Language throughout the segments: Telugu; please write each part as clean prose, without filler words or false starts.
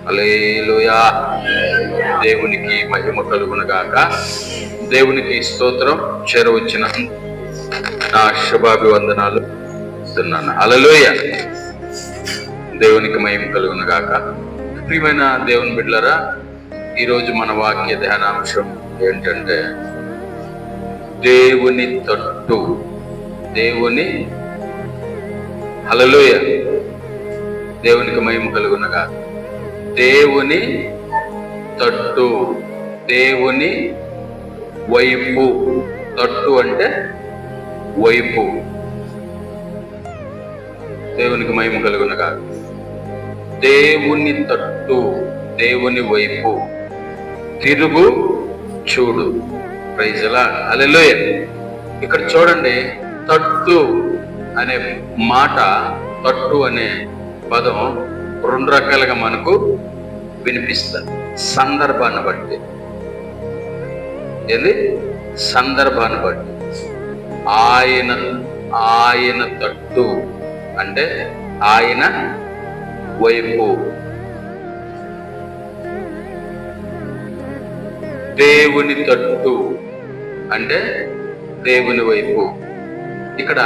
హల్లెలూయా. దేవునికి మహిమ కలుగునుగాక. దేవునికి స్తోత్రం. చేరవచ్చిన నా శుభాభివందనాలు ఇస్తున్నాను. హల్లెలూయా. దేవునికి మహిమ కలుగునుగాక. ప్రియమైన దేవుని బిడ్డలారా, ఈరోజు మన వాక్య ధ్యానాంశం ఏంటంటే దేవుని తట్టు. దేవుని హల్లెలూయా. దేవునికి మహిమ కలుగునుగాక. దేవుని తట్టు, దేవుని వైపు. తట్టు అంటే వైపు. దేవునికి మహిమ కలుగునుగాక. దేవుని తట్టు, దేవుని వైపు తిరుగు చూడు. Praise the Lord. హల్లెలూయా. ఇక్కడ చూడండి, తట్టు అనే మాట, తట్టు అనే పదం రెండు రకాలుగా మనకు వినిపిస్తుంది. సందర్భాన్ని బట్టి. ఏది? సందర్భాన్ని బట్టి. ఆయన తట్టు అంటే ఆయన వైపు. దేవుని తట్టు అంటే దేవుని వైపు. ఇక్కడ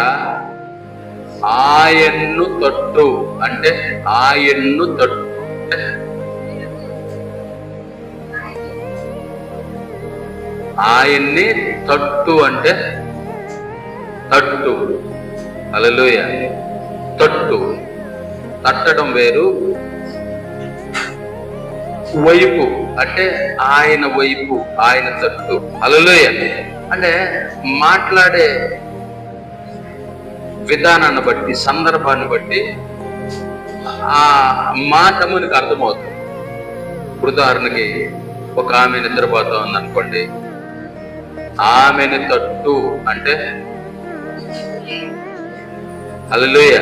ఆయన్ను తట్టు అంటే ఆయన్ను తట్టు. ఆయన్ని తట్టు అంటే తట్టు. హల్లెలూయా. తట్టు, తట్టడం వేరు. వైపు అంటే ఆయన వైపు, ఆయన తట్టు. హల్లెలూయా. అంటే మాట్లాడే విధానాన్ని బట్టి, సందర్భాన్ని బట్టి ఆ మాట మనకు అర్థమవుతుంది. ఉదాహరణకి ఒక ఆమె నిద్రపోతా ఉంది అనుకోండి, ఆమెను తట్టు అంటే హల్లెలూయా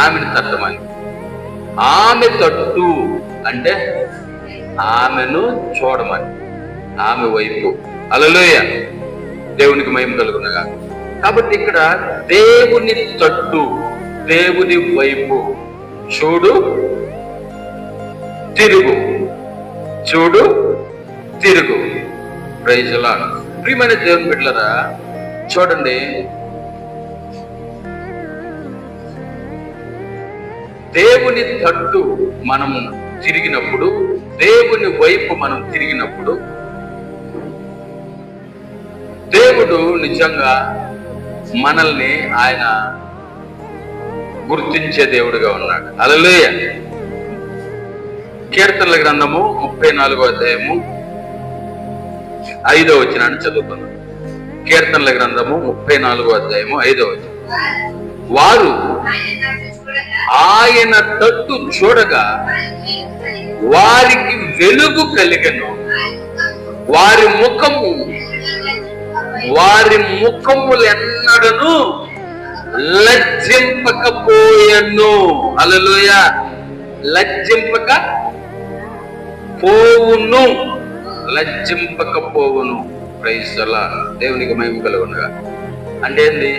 ఆమెను తట్టమని. ఆమె తట్టు అంటే ఆమెను చూడమని, ఆమె వైపు. హల్లెలూయా. దేవునికి మహిమ కలుగునుగాక. కాబట్టి ఇక్కడ దేవుని తట్టు, దేవుని వైపు. చూడు, తిరుగు. చూడు, తిరుగు. Praise the lord. ప్రియమైన దేవుని బిడ్డలారా, చూడండి, దేవుని తట్టు మనం తిరిగినప్పుడు, దేవుని వైపు మనం తిరిగినప్పుడు, దేవుడు నిజంగా మనల్ని ఆయన గుర్తించే దేవుడుగా ఉన్నాడు. హల్లెలూయా. కీర్తనల గ్రంథము 34వ అధ్యాయము 5వ వచనాన్ని చదువుకున్నాం. కీర్తనల గ్రంథము 34వ అధ్యాయము 5వ వచనం. వారు ఆయన తట్టు చూడగా వారికి వెలుగు కలిగెను, వారి ముఖములు ఎన్నడను లజ్జింపకపోయెను. హల్లెలూయా. లజ్జింపకపోవును, లజ్జింపకపోవును. Praise the lord. దేవునికి మహిమ కలుగునుగా. అంటే ఏంది?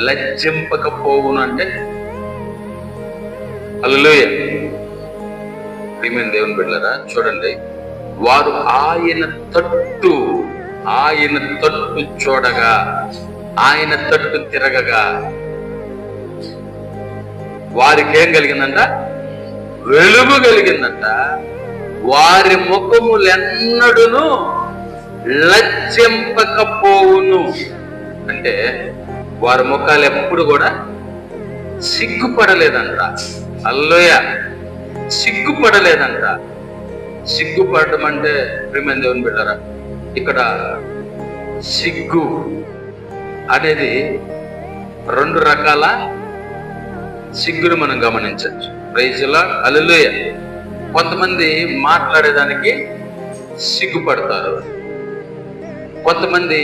లజ్జింపకపోవును అంటే హల్లెలూయా. ప్రియమైన దేవుని బిడ్డలారా, చూడండి, వారు ఆయన తట్టు చూడగా, ఆయన తట్టు తిరగగా వారికి ఏం కలిగిందంట? వెలుగు కలిగిందంట. వారి ముఖములెన్నడును లజ్జింపకపోవును. అంటే వారి ముఖాలు ఎప్పుడు కూడా సిగ్గుపడలేదంట. హల్లెలూయా. సిగ్గుపడలేదంట. సిగ్గుపడడం అంటే ప్రియమైన దేవుని బిడ్డలారా, ఇక్కడ సిగ్గు అనేది రెండు రకాల సిగ్గును మనం గమనించవచ్చు. Praise the Lord. హల్లెలూయా. కొంతమంది మాట్లాడేదానికి సిగ్గుపడతారు. కొంతమంది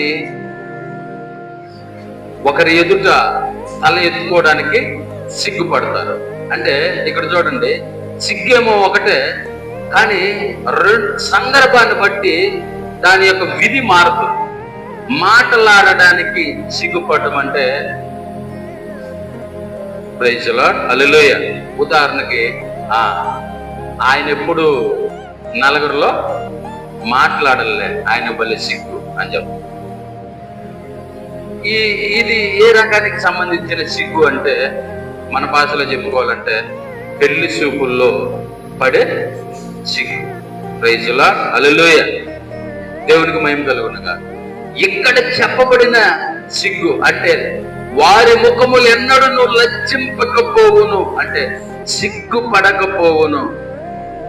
ఒకరి ఎదుట తల ఎత్తుకోవడానికి సిగ్గుపడతారు. అంటే ఇక్కడ చూడండి, సిగ్గేమో ఒకటే, కానీ సందర్భాన్ని బట్టి దాని యొక్క విధి మారుతుంది. మాట్లాడడానికి సిగ్గుపడడం అంటే ప్రైజ్ ది లార్డ్. హల్లెలూయా. ఉదాహరణకి ఆయన ఎప్పుడు నలుగురిలో మాట్లాడలే, ఆయన బలి సిగ్గు అని చెప్పు. ఇది ఏ రకానికి సంబంధించిన సిగ్గు అంటే, మన భాషలో చెప్పుకోవాలంటే పెళ్లి చూపుల్లో పడే సిగ్గు. ప్రైజ్ ది లార్డ్, హల్లెలూయా, దేవునికి మహిమ కలుగునుగా. ఇక్కడ చెప్పబడిన సిగ్గు అంటే వారి ముఖములు ఎన్నడూ లజ్జింపకపోవును, అంటే సిగ్గుపడకపోవును.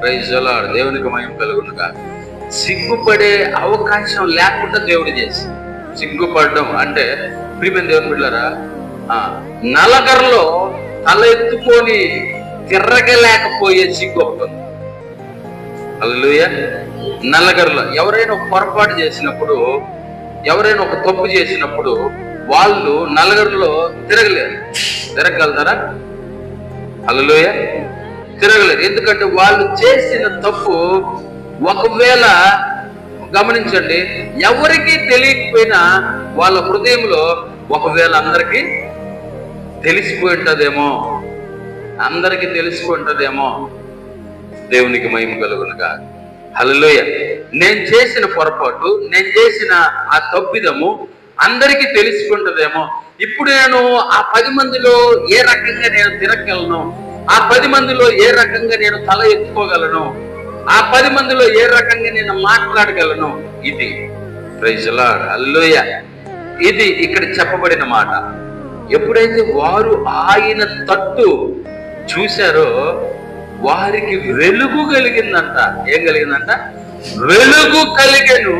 ప్రైజ్ ది లార్డ్, దేవునికి మహిమ కలుగునుగా. సిగ్గుపడే అవకాశం లేకుండా దేవుడు చేసి, సిగ్గుపడడం అంటే ప్రియమైన దేవుని బిడ్డలారా, నలగర్లో తల ఎత్తుకొని తిరగలేకపోయే సిగ్గు ఒకటి. హల్లెలూయా. నల్లగర్లో ఎవరైనా ఒక పొరపాటు చేసినప్పుడు, ఎవరైనా ఒక తప్పు చేసినప్పుడు వాళ్ళు నలుగురిలో తిరగగలుగుతారా? హల్లెలూయా, తిరగలేరు. ఎందుకంటే వాళ్ళు చేసిన తప్పు ఒకవేళ గమనించండి, ఎవరికి తెలియకపోయినా వాళ్ళ హృదయంలో ఒకవేళ అందరికీ తెలిసిపోయింటదేమో, అందరికీ తెలిసిపోయింటదేమో. దేవునికి మహిమ కలుగునుగా. హల్లెలూయా. నేను చేసిన పొరపాటు, నేను చేసిన ఆ తప్పిదము అందరికీ తెలిసిపోయింటదేమో. ఇప్పుడు నేను ఆ 10 మందిలో ఏ రకంగా నేను తిరగగలను, ఆ 10 మందిలో ఏ రకంగా నేను తల ఎత్తుకోగలను, ఆ 10 మందిలో ఏ రకంగా నేను మాట్లాడగలను. ఇది ప్రైజ్ ది లార్డ్, హల్లెలూయా. ఇది ఇక్కడ చెప్పబడిన మాట. ఎప్పుడైతే వారు ఆయన తట్టు చూశారో వారికి వెలుగు కలిగిందంట. ఏం కలిగిందంట? వెలుగు కలిగెను,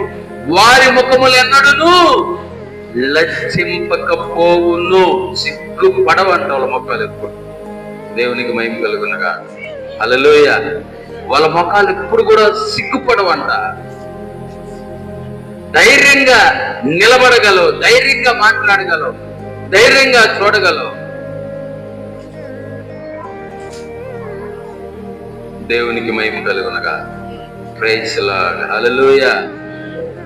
వారి ముఖములు ఎన్నడూ లజ్జింపకపోవును. సిగ్గుపడవంట వాళ్ళ ముఖాలు ఎప్పుడు. దేవునికి మహిమ కలుగునుగా. హల్లెలూయా. వాళ్ళ ముఖాలు ఎప్పుడు కూడా సిగ్గుపడవంట. ధైర్యంగా నిలబడగలవు, ధైర్యంగా మాట్లాడగలవు, ధైర్యంగా చూడగలవు. దేవునికి మహిమ కలుగునుగా. ప్రైజ్ ది లార్డ్, హల్లెలూయా.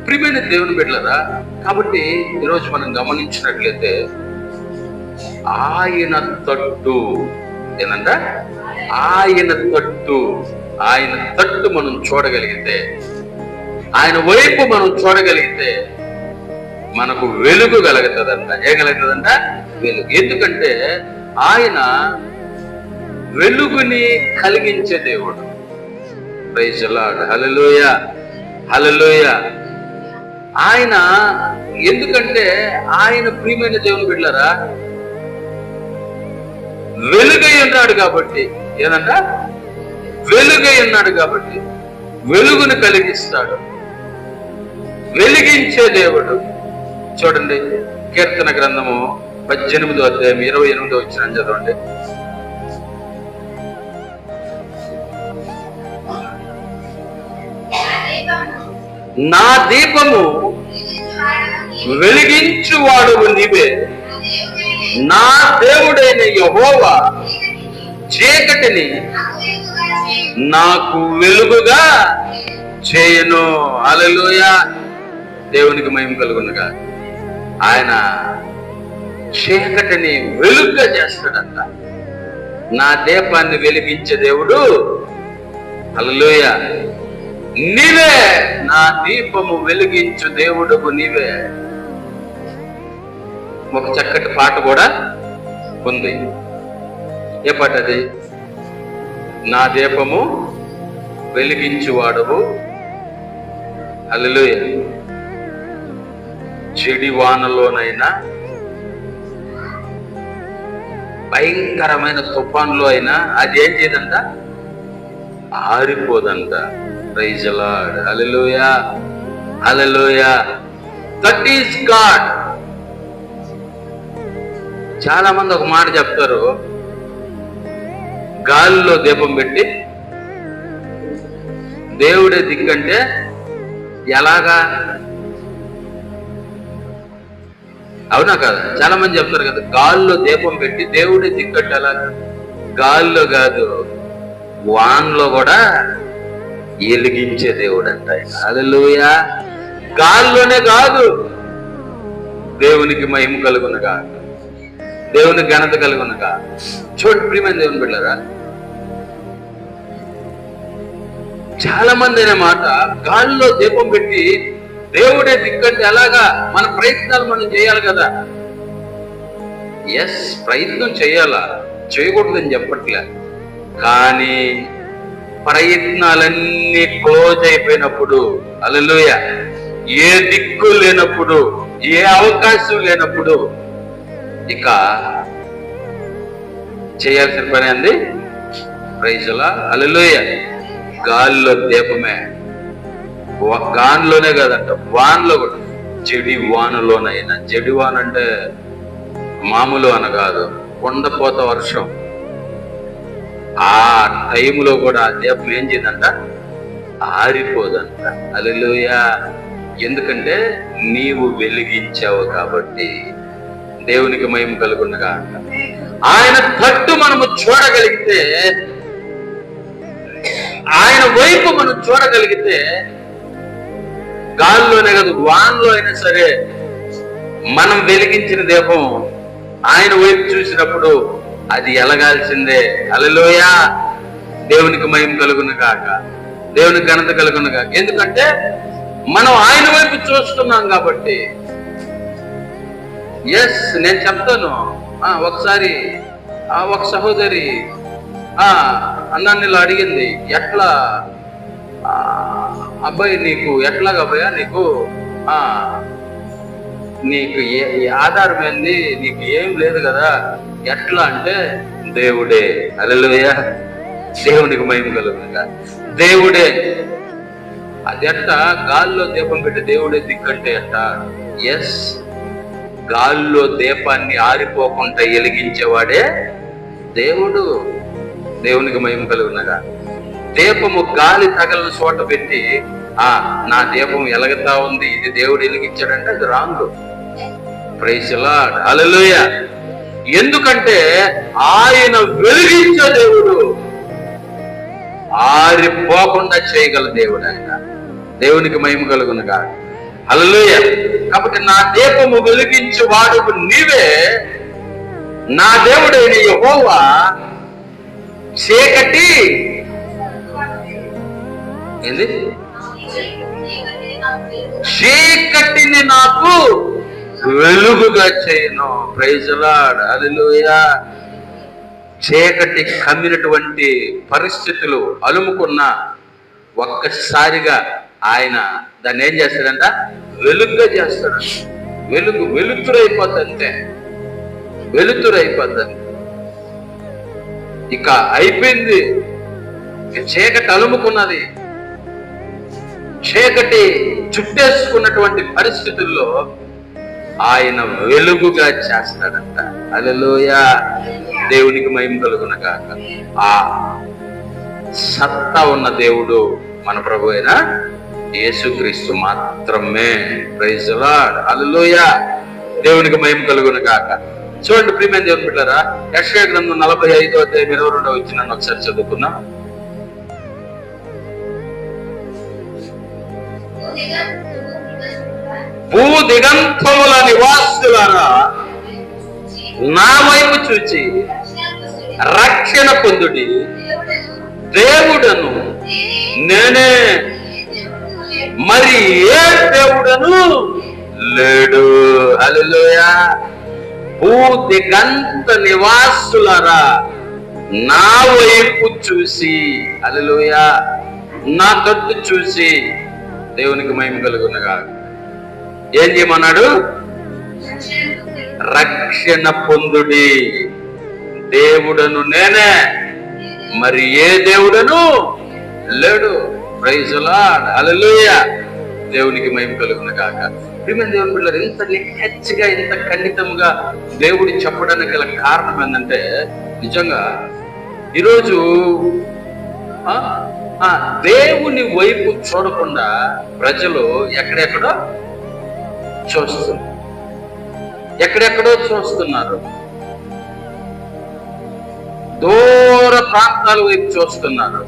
ప్రియమైన దేవుని బిడ్డలారా, కాబట్టి ఈరోజు మనం గమనించినట్లయితే ఆయన తట్టు ఏంటంట, ఆయన తట్టు మనం చూడగలిగితే, ఆయన వైపు మనం చూడగలిగితే మనకు వెలుగు కలుగుతుందంట. ఏం కలుగుతుందంట? వెలుగు. ఎందుకంటే ఆయన వెలుగుని కలిగించే దేవుడు. ప్రైజ్ ది లార్డ్, హల్లెలూయా, హల్లెలూయా. ఆయన ఎందుకంటే ఆయన ప్రియమైన దేవుని బిడ్డలారా వెలుగై ఉన్నాడు కాబట్టి, ఏదంట? వెలుగై ఉన్నాడు కాబట్టి వెలుగును కలిగిస్తాడు, వెలిగించే దేవుడు. చూడండి, కీర్తన గ్రంథము 18వ అధ్యాయం 28వ వచనం చదవండి. నా దీపము వెలిగించువాడువు నీవే, నా దేవుడైన యెహోవా చీకటిని నాకు వెలుగుగా చేయను. హల్లెలూయా, దేవునికి మహిమ కలుగునుగా. ఆయన చీకటిని వెలుగుగా చేస్తాడంట. నా దీపాన్ని వెలిగించే దేవుడు. హల్లెలూయా. నీవే నా దీపము వెలిగించు దేవుడుకు నీవే. ఒక చక్కటి పాట కూడా ఉంది. ఏ పాట అది? నా దీపము వెలిగించువాడవు. హల్లెలూయా. చెడి వానలోనైనా, భయంకరమైన తుఫాన్లో అయినా అది ఏం చేయదంట? ఆరిపోదంట. Praise the Lord, hallelujah, hallelujah. That is God. చాలా మంది ఒక మాట చెప్తారు, గాలిలో దీపం పెట్టి దేవుడే దిక్కంటే ఎలాగా? అవునా కదా? చాలా మంది చెప్తారు కదా, గాల్లో దీపం పెట్టి దేవుడే దిక్కంటే ఎలాగా? గాల్లో కాదు, వాన్లో కూడా వెలిగించే దేవుడు అంట. హల్లెలూయా. గాల్లోనే కాదు, దేవునికి మహిమ కలుగునుగా, దేవునికి ఘనత కలుగునుగా. చూడండి ప్రియమైన దేవుని బిడ్డలారా, చాలా మంది అనే మాట, గాలిలో దీపం పెట్టి దేవుడే దిక్కంటే ఎలాగా? మన ప్రయత్నాలు మనం చేయాలి కదా. ఎస్, ప్రయత్నం చేయాలా, చేయకూడదని చెప్పట్లే. కానీ ప్రయత్నాలన్నీ క్లోజ్ అయిపోయినప్పుడు, హల్లెలూయా, ఏ దిక్కు లేనప్పుడు, ఏ అవకాశం లేనప్పుడు ఇక చేయాల్సిన పని అంది ప్రైజ్లా, హల్లెలూయా, గాలిలో దీపమే. గాన్లోనే కాదంట, వాన్లో కూడా. చెడి వానలోనైనా, చెడి వాన అంటే మామూలు వాన కాదు, కొండపోత వర్షం. ఆ టైంలో కూడా ఆ దీపం ఏం చేయదంట? ఆరిపోదంట. హల్లెలూయా. ఎందుకంటే నీవు వెలిగించావు కాబట్టి. దేవునికి మహిమ కలుగునుగా. ఆయన తట్టు మనము చూడగలిగితే, ఆయన వైపు మనం చూడగలిగితే, గాల్లోనే కాదు వాన్లో అయినా సరే మనం వెలిగించిన దీపం ఆయన వైపు చూసినప్పుడు అది ఎలగాల్సిందే. హల్లెలూయా. దేవునికి మహిమ కలుగును గాక, దేవునికి ఘనత కలుగును గాక. ఎందుకంటే మనం ఆయన వైపు చూస్తున్నాం కాబట్టి. ఎస్, నేను చెప్తాను. ఒకసారి ఒక సహోదరి అన్నాన్ని ఇలా అడిగింది, ఎట్లా అబ్బాయి నీకు ఎట్లాగా అబ్బాయా, నీకు ఏ ఆధారం ఏంది, నీకు ఏం లేదు కదా, ఎట్లా అంటే దేవుడే. హల్లెలూయా. దేవునికి మహిమ కలుగునుగా. దేవుడే. అది ఎట్ట? గాల్లో దీపం పెట్టి దేవుడే దిక్కంటే ఎట్ట? ఎస్, గాల్లో దీపాన్ని ఆరిపోకుండా వెలిగించేవాడే దేవుడు. దేవునికి మహిమ కలుగునగా. దీపము గాలి తగలని చోట పెట్టి నా దీపం ఎలగతా ఉంది, ఇది దేవుడు వెలిగించాడంటే అది రాంగ్. ప్రైజ్ ది లార్డ్, హల్లెలూయా. ఎందుకంటే ఆయన వెలిగించే దేవుడు, ఆరిపోకుండా చేయగల దేవుడు ఆయన. దేవునికి మహిమ కలుగునుగా. హల్లెలూయా. కాబట్టి నా దీపము వెలిగించే వాడు నీవే, నా దేవుడైన యెహోవా. చీకటి ఏంది? చీకటిని నాకు వెలుగుగా చేయను. ప్రైజ్ ది లార్డ్, హల్లెలూయా. చీకటి కమ్మినటువంటి పరిస్థితులు అలుముకున్న ఒక్కసారిగా ఆయన దాన్ని ఏం చేస్తాడంట? వెలుగుగా చేస్తాడు. వెలుతురైపోతుంటే వెలుతురైపోతుంది. ఇక అయిపోయింది. చీకటి అలుముకున్నది, చీకటి చుట్టేసుకున్నటువంటి పరిస్థితుల్లో ఆయన వెలుగుగా చేస్తాడంట. హల్లెలూయా. దేవునికి మహిమ కలుగునుగాక. ఆ సత్తా ఉన్న దేవుడు మన ప్రభు అయిన యేసుక్రీస్తు మాత్రమే. Praise the Lord, hallelujah. దేవునికి మహిమ కలుగునుగాక. చూడండి ప్రియమైన దేవుని బిడ్డలారా, యెషయా గ్రంథం 45వ అధ్యాయం 22వ వచనాన్ని ఒకసారి చదువుకుందాం. భూ దిగంతముల నివాసులారా, నా వైపు చూచి రక్షణ పొందుడి, దేవుడను నేనే, మరి ఏ దేవుడను లేడు. హల్లెలూయా. భూ దిగంత నివాసులారా, నా వైపు చూసి, హల్లెలూయా, నా తట్టు చూసి. దేవునికి మహిమ కలుగునుగా. ఏం చేయమన్నాడు? రక్షణ పొందుడి, దేవుడను నేనే, మరి ఏ దేవుడను లేడు. Praise the Lord, hallelujah. దేవునికి మహిమ కలుగునుగాక. ప్రియమైన దేవుని బిడ్డలారా, ఇంత నిక్కచ్చిగా, ఇంత ఖండితంగా దేవుడు చెప్పడానికి గల కారణం ఏంటంటే, నిజంగా ఈరోజు దేవుని వైపు చూడకుండా ప్రజలు ఎక్కడెక్కడో చూస్తున్నారు. దూర ప్రాంతాల వైపు చూస్తున్నారు.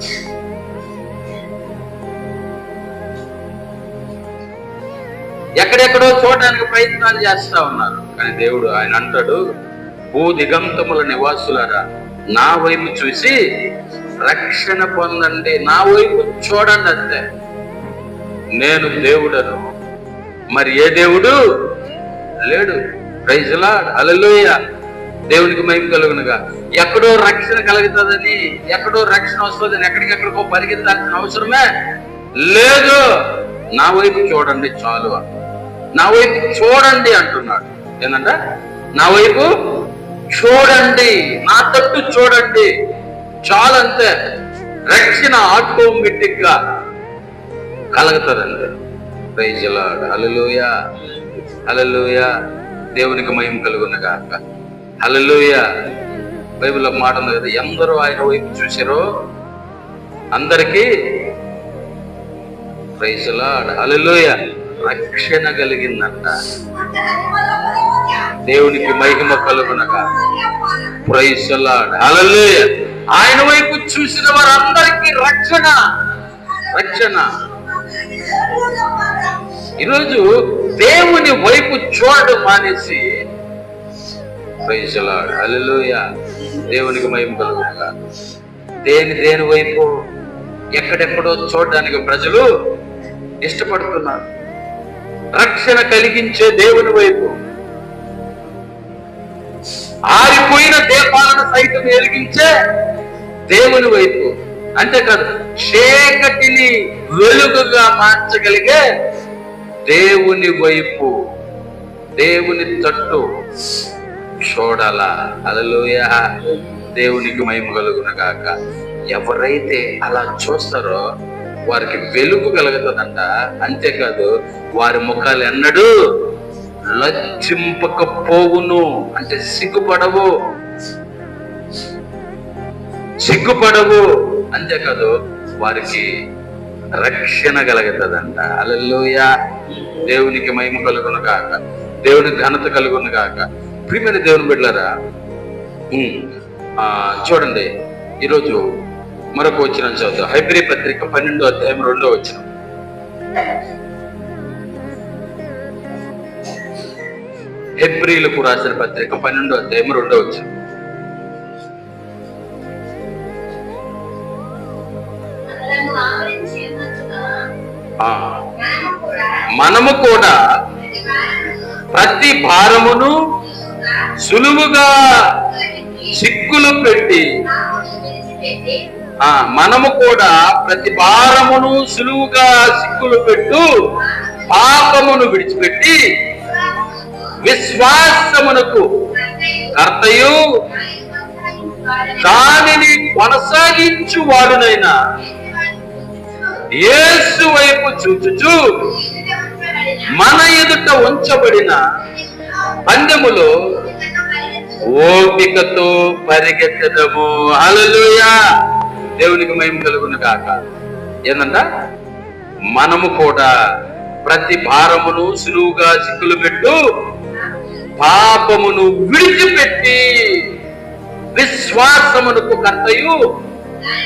ఎక్కడెక్కడో చూడడానికి ప్రయత్నాలు చేస్తా ఉన్నారు. కానీ దేవుడు ఆయన అంటాడు, భూ దిగంతముల నివాసులారా, నా వైపు చూసి రక్షణ పొందండి, నా వైపు చూడండి అంతే. నేను దేవుడను, మరి ఏ దేవుడు లేడు. Praise lord, hallelujah. దేవునికి మహిమ కలుగునుగా. ఎక్కడో రక్షణ కలుగుతుందని, ఎక్కడో రక్షణ వస్తుందని ఎక్కడికెక్కడికో పరిగెత్తాల్సిన అవసరమే లేదు. నా వైపు చూడండి చాలు, నా వైపు చూడండి అంటున్నాడు. ఏంటంట? నా వైపు చూడండి, నా తట్టు చూడండి చాలు, అంతే. రక్షణ ఆటోమేటిక్ గా కలుగుతుందండి. ప్రైజ్ లార్డ్, హల్లెలూయా, హల్లెలూయా. దేవునికి మహిమ కలుగునుగా. హల్లెలూయా. బైబిల్లో మాట ఉంది కదా, ఎందరూ ఆయన వైపు చూసారో అందరికీ, ప్రైజ్ లార్డ్, హల్లెలూయా, రక్షణ కలిగిందంట. దేవునికి మహిమ కలుగునగా. ప్రైజ్ లార్డ్, హల్లెలూయా. ఆయన వైపు చూసిన వారందరికీ రక్షణ, రక్షణ. ఈరోజు దేవుని వైపు చూడడం మానేసి, ప్రైజ్ లార్డ్, హల్లెలూయా, దేవునికి మహిమ కలుగునగా. దేని వైపు ఎక్కడెక్కడో చూడడానికి ప్రజలు ఇష్టపడుతున్నారు. రక్షణ కలిగించే దేవుని వైపు, ఆరిపోయిన దీపాలను సైతం వెలిగించే దేవుని వైపు, అంతేకాదు చీకటిని వెలుగుగా మార్చగలిగే దేవుని వైపు, దేవుని తట్టు చూడాలా. హల్లెలూయా, దేవునికి మహిమ కలుగునగాక. ఎవరైతే అలా చూస్తారో వారికి వెలుగు కలుగుతుందంట. అంతేకాదు వారి ముఖాలు ఎన్నడూ లజ్జింపకపోవును, అంటే సిగ్గుపడవు, సిగ్గుపడవు. అంతేకాదు వారికి రక్షణ కలుగుతుందంట. హల్లెలూయా, దేవునికి మహిమ కలుగును గాక, దేవునికి ఘనత కలుగును గాక. ప్రియమైన దేవుని బిడ్డలారా, చూడండి ఈరోజు మరొక వచనం చదువుతాం. హెబ్రీ పత్రిక 12వ అధ్యాయం 2వ వచనం. హెబ్రీలకు రాసిన పత్రిక 12వ అధ్యాయం 2వ వచనం. మనము కూడా ప్రతి భారమును సులువుగా చిక్కులు పెట్టి, మనము కూడా ప్రతి భారమును సులువుగా చిక్కులు పెట్టు పాపమును విడిచిపెట్టి విశ్వాసమునకు కర్తయు దానిని కొనసాగించు వాడునైనా యేసు వైపు చూచుచు మన ఎదుట ఉంచబడిన పందెములో ఓపికతో పరిగెత్తదము. హల్లెలూయా, దేవునికి మహిమ కలుగును గాక. ఏందంట? మనము కూడా ప్రతి భారమును సులువుగా చిక్కులు పెట్టు పాపమును విడిచిపెట్టి విశ్వాసమునకు కర్తయు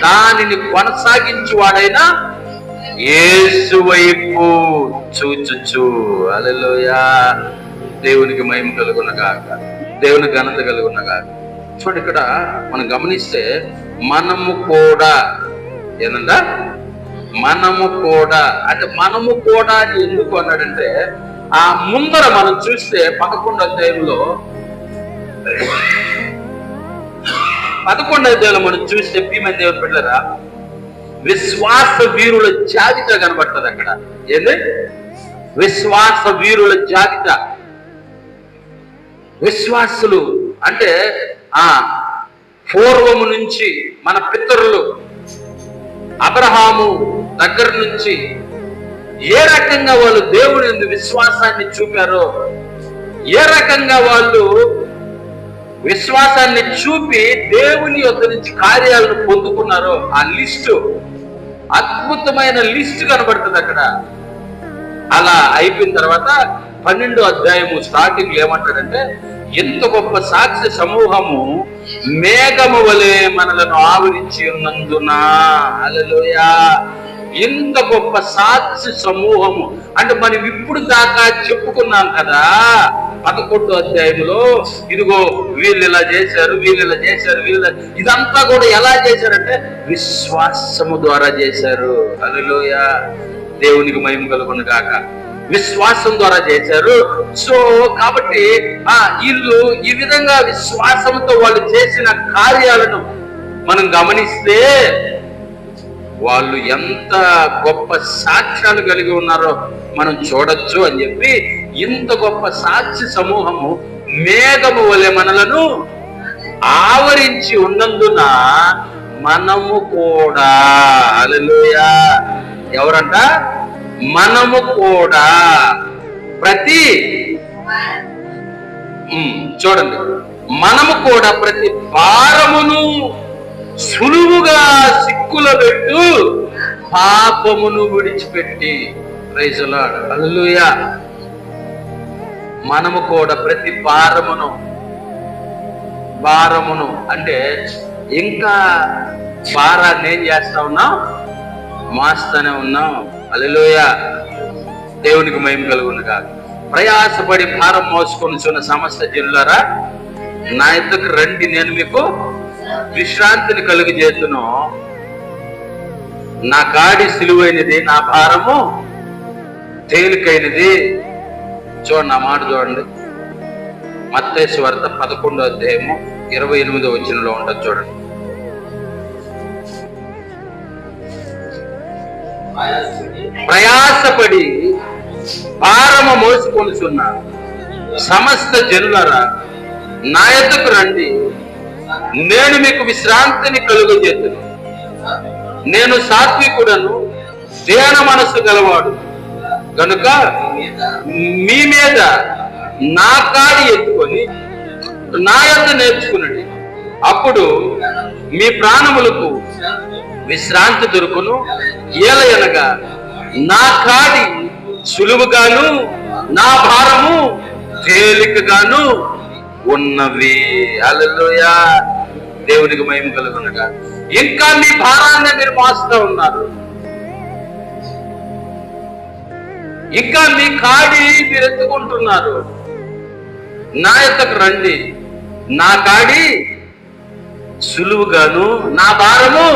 దానిని కొనసాగించువాడైనా యేసు వైపు చూచుచు. హల్లెలూయా, దేవునికి మహిమ కలుగును గాక, దేవుని ఘనత కలుగును గాక. చూడండి, ఇక్కడ మనం గమనిస్తే మనము కూడా ఏందంట? మనము కూడా అంటే మనము కూడా అని ఎందుకు అన్నాడంటే, ఆ ముందర మనం చూస్తే 11వ అధ్యాయంలో 11వ అధ్యాయంలో మనం చూస్తే ప్రియమైన దేవుని బిడ్డలారా, విశ్వాస వీరుల జాబితా కనబడుతుంది అక్కడ. ఏంది? విశ్వాస వీరుల జాబితా. విశ్వాసులు అంటే పూర్వము నుంచి మన పితరులు అబ్రహాము దగ్గర నుంచి ఏ రకంగా వాళ్ళు దేవుని యందు విశ్వాసాన్ని చూపారో, ఏ రకంగా వాళ్ళు విశ్వాసాన్ని చూపి దేవుని యొద్ద నుంచి కార్యాలను పొందుకున్నారో ఆ లిస్టు, అద్భుతమైన లిస్టు కనబడుతుంది అక్కడ. అలా అయిపోయిన తర్వాత 12వ అధ్యాయము స్టార్టింగ్ ఏమంటాడంటే, ఎంత గొప్ప సాక్ష్య సమూహము మేఘము వలె మనలను ఆవరించి ఉన్నందున, హల్లెలూయా, ఇంత గొప్ప సాక్షి సమూహము అంటే మనం ఇప్పుడు దాకా చెప్పుకున్నాం కదా 11వ అధ్యాయంలో, ఇదిగో వీళ్ళు ఇలా చేశారు, వీళ్ళు ఇలా చేశారు, ఇదంతా కూడా ఎలా చేశారంటే విశ్వాసము ద్వారా చేశారు. హల్లెలూయా, దేవునికి మహిమ కలుగును గాక. విశ్వాసం ద్వారా చేశారు. సో కాబట్టి వీళ్ళు ఈ విధంగా విశ్వాసంతో వాళ్ళు చేసిన కార్యాలను మనం గమనిస్తే వాళ్ళు ఎంత గొప్ప సాక్ష్యాలు కలిగి ఉన్నారో మనం చూడొచ్చు అని చెప్పి, ఇంత గొప్ప సాక్షి సమూహము మేఘము వలె మనలను ఆవరించి ఉన్నందున మనము కూడా, హల్లెలూయా, ఎవరంట? మనము కూడా చూడండి, మనము కూడా ప్రతి భారమును సులువుగా సిక్కుల పెట్టు పాపమును విడిచిపెట్టి, ప్రైజ్ ది లార్డ్, హల్లెలూయా, మనము కూడా ప్రతి భారమును అంటే ఇంకా భారాన్ని ఏం చేస్తా ఉన్నాం? మోస్తానే ఉన్నాం. హల్లెలూయా, దేవునికి మహిమ కలుగునుగా. ప్రయాసపడి భారం మోసుకొనిచున్న సమస్త జనులారా నా యొద్దకు రండి, నేను మీకు విశ్రాంతిని కలుగజేతును. నా కాడి సిలువైనది, నా భారము తేలికైనది. చూడండి, నా మాట చూడండి. మత్తయి సువార్త 11వ అధ్యాయము 28వ వచనంలో ఉంటుంది చూడండి. ప్రయాసపడి భారము మోసుకొనిచున్న సమస్త జనులారా నా యొద్దకు రండి, నేను మీకు విశ్రాంతిని కలుగజేతును. నేను సాత్వికుడను, దేన మనస్సు గలవాడు కనుక మీ మీద నా కాడి ఎత్తుకొని నా యొద్ద నేర్చుకునండి, అప్పుడు మీ ప్రాణములకు విశ్రాంతి దొరుకును. ఏలయనగా నా కాడి సులువుగాను నా భారము తేలికగాను ఉన్నవి. హల్లెలూయా, దేవునికి మహిమ కలుగునుగా. ఇంకా మీ భారాన్ని మీరు మోస్తూ ఉన్నారు, ఇంకా మీ కాడి మీరు ఎత్తుకుంటున్నారు. నా యొద్దకు రండి, నా కాడి సులువుగాను నా భారము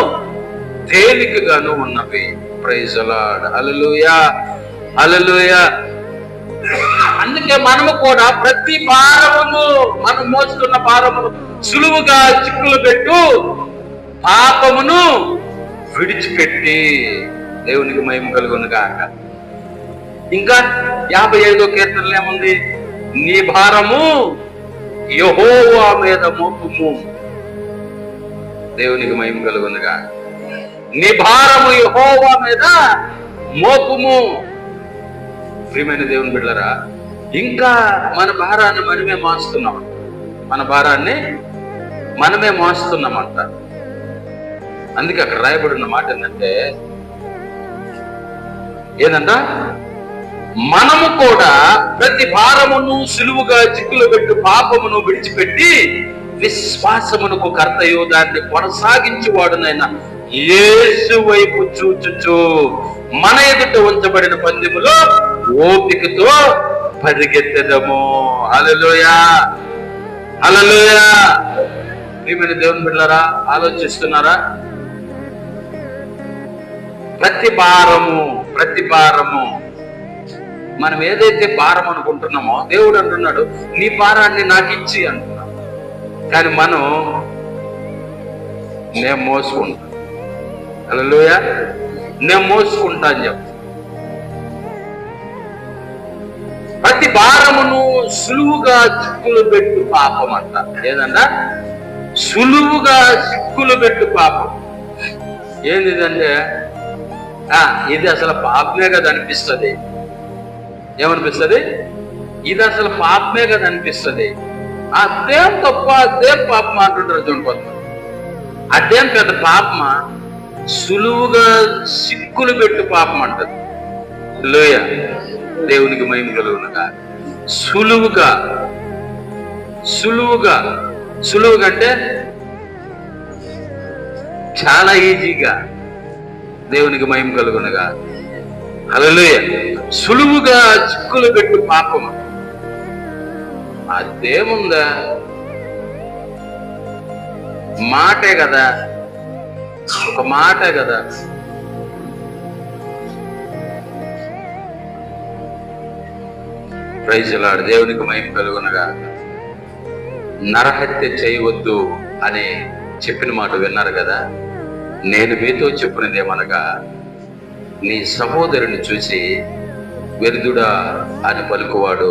తేలికగాను ఉన్నవి. ప్రైజ్ ది లార్డ్, హల్లెలూయా, హల్లెలూయా. అందుకే మనము కూడా ప్రతి భారమును, మనం మోస్తున్న భారమును సులువుగా చిక్కులు పెట్టు పాపమును విడిచిపెట్టి, దేవునికి మహిమ కలుగును గాక. ఇంకా 55వ కీర్తనలో ఏముంది? నీ భారము యెహోవా మీద మోపుము. దేవునికి మహిమ కలుగును గాక. నీ భారము యెహోవా మీద మోపుము. ప్రియమైన దేవుని బిడ్డలారా, ఇంకా మన భారాన్ని మనమే మోస్తున్నాం, మన భారాన్ని మనమే మోస్తున్నామంట. అందుకే అక్కడ రాయబడిన మాట ఏంటంట, మనము కూడా ప్రతి భారమును సులువుగా చిక్కులు పెట్టు పాపమును విడిచిపెట్టి విశ్వాసమునకు కర్తయు దాన్ని కొనసాగించేవాడునైనా యేసు వైపు చూచుచు మన ఎదుట ఉంచబడిన పందెములో ఓపికతో పరిగెత్తెదము. హల్లెలూయా, హల్లెలూయా. ప్రియమైన దేవుని బిడ్డలారా, ఆలోచిస్తున్నారా? ప్రతి భారము మనం ఏదైతే భారం అనుకుంటున్నామో దేవుడు అంటున్నాడు నీ భారాన్ని నాకు ఇచ్చి అంటున్నాడు. కానీ మనం నేను మోసుకుంటా, హల్లెలూయా, నేను మోసుకుంటా అని చెప్పు. ప్రతి భారమును సులువుగా చిక్కులు పెట్టు పాపం అంట. ఏదంట? సులువుగా చిక్కులు పెట్టు పాపం. ఏంటిదంటే ఇది అసలు పాపమే కదా అనిపిస్తుంది. ఏమనిపిస్తుంది? ఇది అసలు పాపమే కదా అనిపిస్తుంది. అదేం తప్ప, అదేం పాపమా అంటుంటారు చూడుకోండి. అదేం పెద్ద పాపమా? సులువుగా సిక్కులు పెట్టు పాపం అంటది. లోయ, దేవునికి మహిమ కలుగునుగా. సులువుగా అంటే చాలా ఈజీగా, దేవునికి మహిమ కలుగునగా. హల్లెలూయ. సులువుగా చిక్కులు పెట్టు పాపము. అదేముందా, మాటే కదా, ఒక మాటే కదా. Praise the lord. దేవునికి మహిమ కలుగునగా. నరహత్య చేయవద్దు అని చెప్పిన మాట విన్నారు కదా. నేను మీతో చెప్పినది ఏమనగా, నీ సహోదరుని చూసి వ్యర్థుడా అని పలుకువాడు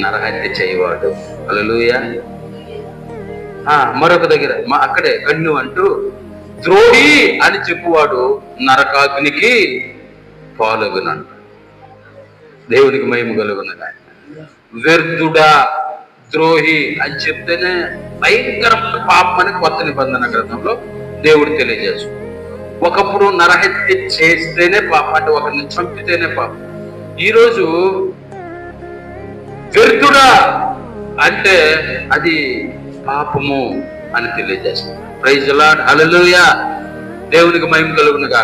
నరహత్య చేయవాడు. హల్లెలూయా. మరొక దగ్గర అక్కడే కన్ను అంటూ ద్రోహి అని చెప్పువాడు నరకాగ్నికి పాల్గొనంట. దేవునికి మహిమ కలుగునగా. వ్యర్థుడా, ద్రోహి అని చెప్తేనే భయంకరమైన పాపం అని కొత్త నిబంధన గ్రంథంలో దేవుడు తెలియజేసు. ఒకప్పుడు నరహత్య చేస్తేనే పాపం, అంటే ఒకరిని చంపితేనే పాపం. ఈరోజు వ్యర్థుడా అంటే అది పాపము అని తెలియజేస్తుంది. Praise the Lord. హల్లెలూయా. దేవునికి మహిమ కలుగునుగా.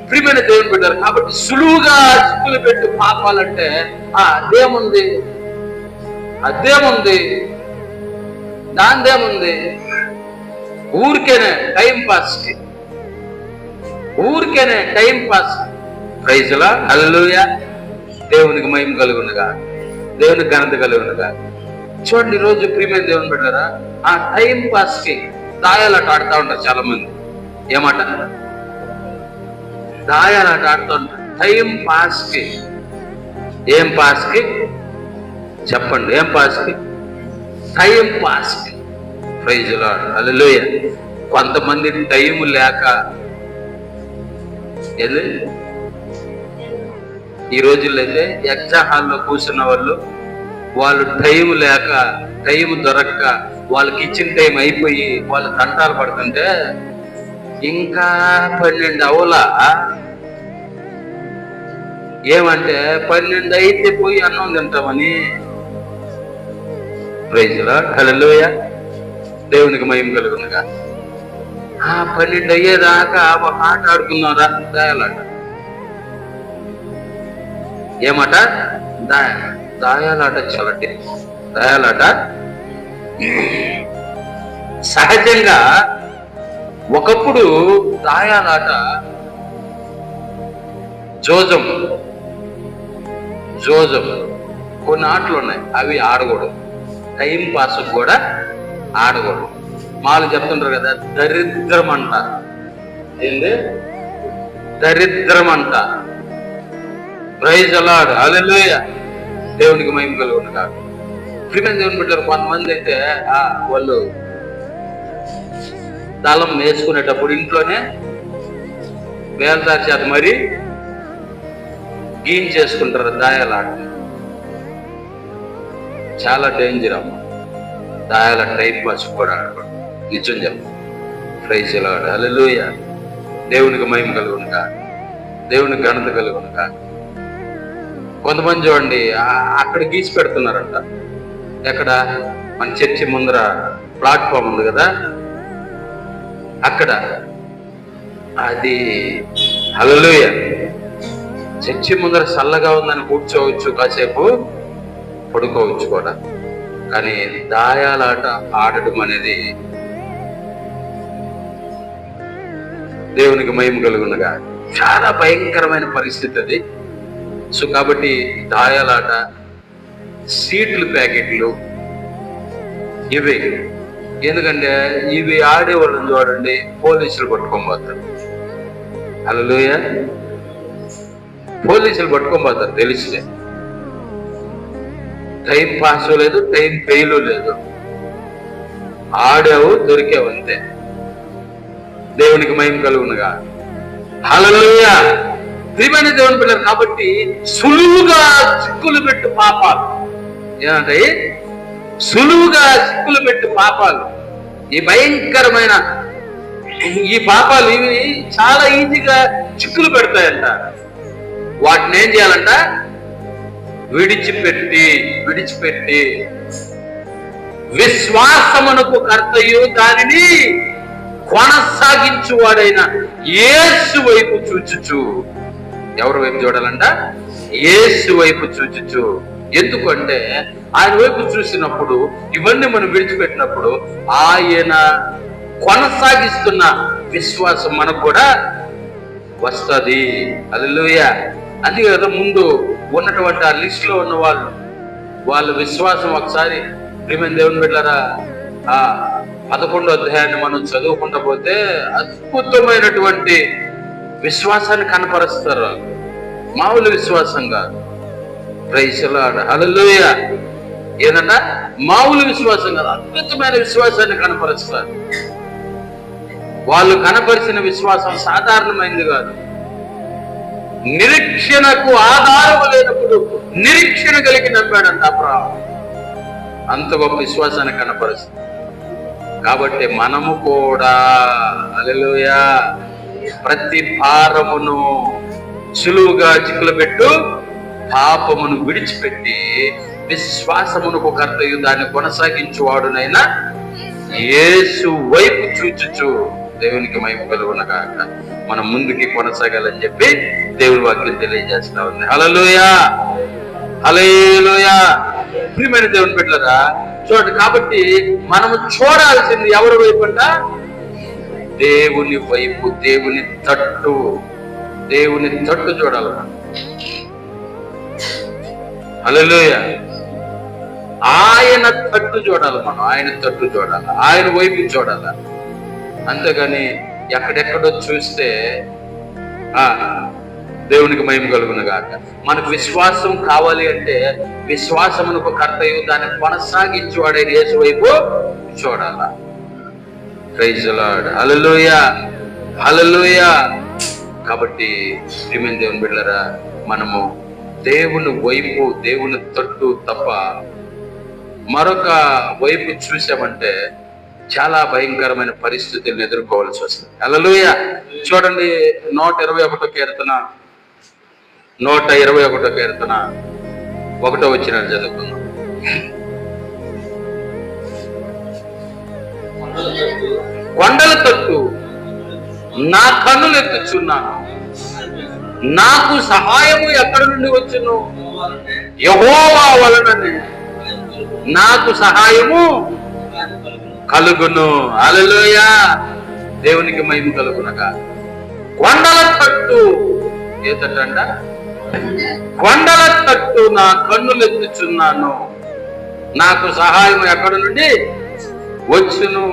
ప్రియమైన దేవుని బిడ్డలారా, కాబట్టి సులువుగా చిక్కులు పెట్టు పాపాలంటే అదేముంది, దాందేముంది, ఊరికేనే time pass. Praise the Lord. Hallelujah. దేవునికి మహిమ కలుగునుగా. దేవునికి ఘనత కలుగునుగా. చూడండి, ఈరోజు ప్రియమైన దేవుని బిడ్డలారా, ఆ టైం పాస్ కి దాయాలాట ఆడుతూ ఉంటారు చాలా మంది. ఏమాట దాయాలాట ఆడుతూ ఉంటారు టైం పాస్ కి. ఏం పాస్ కి చెప్పండి? ఏం పాస్ కి? టైం పాస్ కి. Praise the Lord. హల్లెలూయా. కొంతమంది టైం లేక ఈ రోజుల్లో అయితే ఎగ్జామ్ హాల్లో కూర్చున్న వాళ్ళు టైం లేక, టైం దొరక్క, వాళ్ళకి ఇచ్చిన టైం అయిపోయి వాళ్ళు తంటాలు పడుతుంటే ఇంకా 12 అవలా. ఏమంటే 12 అయితే పోయి అన్నం తింటామని. Praise the Lord. హల్లెలూయా. దేవునికి మహిమ కలుగునుగా. 12 అయ్యేదాకా ఒక ఆట ఆడుకున్నారా, దాయాలాట. ఏమాట? దాయాలాట. చలటి దాయాలాట సహజంగా ఒకప్పుడు దాయాలాట జోజం కొన్ని ఆటలు ఉన్నాయి, అవి ఆడకూడదు. టైం పాస్ కూడా ఆడకూడదు. మాలు చెప్తుంటారు కదా, దరిద్రం అంట. ఏంది దరిద్రం అంట? Praise the Lord. హల్లెలూయా. దేవునికి మహిమ కలుగునుగా. ప్రియమైన దేవుని బిడ్డలారా, కొంతమంది అయితే వాళ్ళు దళం వేసుకునేటప్పుడు ఇంట్లోనే వేలదారి చేత మరి గీయించేసుకుంటారు దాయాలాట. చాలా డేంజర్ అమ్మ. దాయాల టైం పాస్ కూడా ఆడకూడదు. నిజం చెప్పు. Praise the Lord. హల్లెలూయా. దేవునికి మహిమ కలుగునుగా. దేవునికి ఘనత కలుగునుగా. కొంతమంది చూడండి, అక్కడ గీసి పెడుతున్నారంట. ఎక్కడ? మన చర్చి ముందర ప్లాట్ఫామ్ ఉంది కదా, అక్కడ. అది హల్లెలూయా. చర్చి ముందర చల్లగా ఉందని కూర్చోవచ్చు, కాసేపు పడుకోవచ్చు కూడా. కానీ దాయాలాట ఆడటం అనేది దేవునికి మహిమ కలుగునుగా చాలా భయంకరమైన పరిస్థితి అది. సో కాబట్టి దాయాలాట, సీట్లు ప్యాకెట్లు ఇవి. ఎందుకంటే ఇవి ఆడేవాళ్ళని చూడండి, పోలీసులు పట్టుకోబోతారు. హల్లెలూయా. పోలీసులు పట్టుకోబోతారు తెలిస్తే. టైం పాస్ లేదు, టైం ఫెయిల్ లేదు. ఆడావు, దొరికావు అంతే. దేవునికి మహిమ కలుగునుగా. హల్లెలూయా. ప్రియమైన దేవుని పిల్లలు, కాబట్టి సులువుగా చిక్కులు పెట్టు పాపాలు. ఏమంటాయి? సులువుగా చిక్కులు పెట్టు పాపాలు. ఈ భయంకరమైన ఈ పాపాలు ఇవి చాలా ఈజీగా చిక్కులు పెడతాయంట. వాటిని ఏం చేయాలంట? విడిచిపెట్టి విశ్వాసమునకు కర్తయు దానిని కొనసాగించువాడైన యేసు వైపు చూచుచు. ఎవరి వైపు చూడాలంట? యేసు వైపు చూచుచు. ఎందుకంటే ఆయన వైపు చూసినప్పుడు, ఇవన్నీ మనం విడిచిపెట్టినప్పుడు ఆయన కొనసాగిస్తున్న విశ్వాసం మనకు కూడా వస్తుంది. హల్లెలూయా. అందుకే కదా ముందు ఉన్నటువంటి ఆ లిస్ట్ లో ఉన్న వాళ్ళ విశ్వాసం ఒకసారి ప్రియమైన దేవుని బిడ్డలారా, ఆ 11వ అధ్యాయాన్ని మనం చదువుకుంటూ పోతే అద్భుతమైనటువంటి విశ్వాసాన్ని కనపరుస్తారు. మామూలు విశ్వాసం కాదు. Praise the Lord. హల్లెలూయా. ఏదట? మామూలు విశ్వాసం కాదు, అద్భుతమైన విశ్వాసాన్ని కనపరుస్తారు. వాళ్ళు కనపరిచిన విశ్వాసం సాధారణమైనది కాదు. నిరీక్షణకు ఆధారం లేనప్పుడు నిరీక్షణ కలిగి నమ్మాడంట అబ్రహాము. అంత గొప్ప విశ్వాసాన్ని కనపరుస్తుంది. కాబట్టి మనము కూడా హల్లెలూయా ప్రతి భారమును సులువుగా చిక్కులబెట్టు పాపమును విడిచిపెట్టి విశ్వాసమునకు కర్తయు దాన్ని కొనసాగించువాడునైనా యేసు వైపు చూచుచు. దేవునికి మహిమ కలుగునగాక. మనం ముందుకి కొనసాగాలని చెప్పి దేవుని వాక్యం తెలియజేస్తా ఉంది. హల్లెలూయా, హల్లెలూయా. ప్రియమైన దేవుని బిడ్డలారా చూడండి, కాబట్టి మనము చూడాల్సింది ఎవరి వైపు అంట? దేవుని వైపు, దేవుని తట్టు. దేవుని తట్టు చూడాలి. హల్లెలూయా. ఆయన తట్టు చూడాలి మనం, ఆయన తట్టు చూడాలి, ఆయన వైపు చూడాలి. అంతేగాని ఎక్కడెక్కడో చూస్తే దేవునికి మహిమ కలుగునుగాక. మనకు విశ్వాసం కావాలి అంటే విశ్వాసమునకు కర్తయు దాన్ని కొనసాగించువాడైన యేసు వైపు చూడాలా. Praise the Lord. Hallelujah, hallelujah. కాబట్టి ప్రియమైన దేవుని బిడ్డలారా, మనము దేవుని వైపు, దేవుని తట్టు తప్ప మరొక వైపు చూసామంటే చాలా భయంకరమైన పరిస్థితులను ఎదుర్కోవాల్సి వస్తుంది. హల్లెలూయా. చూడండి 121వ కీర్తన, 121వ కీర్తన 1వ వచనం చదువుకుందాం. కొండల తట్టు నా కన్నులు ఎత్తుచున్నాను, నాకు సహాయము ఎక్కడి నుండి వచ్చును? యెహోవా వలననే నాకు సహాయము కలుగును. హల్లెలూయా. దేవునికి మహిమ కలుగునగా. కొండల తట్టు, ఏ తట్టు అంట? కొండల తట్టు నా కన్నులు ఎత్తుచున్నాను, నాకు సహాయం ఎక్కడి నుండి వచ్చును?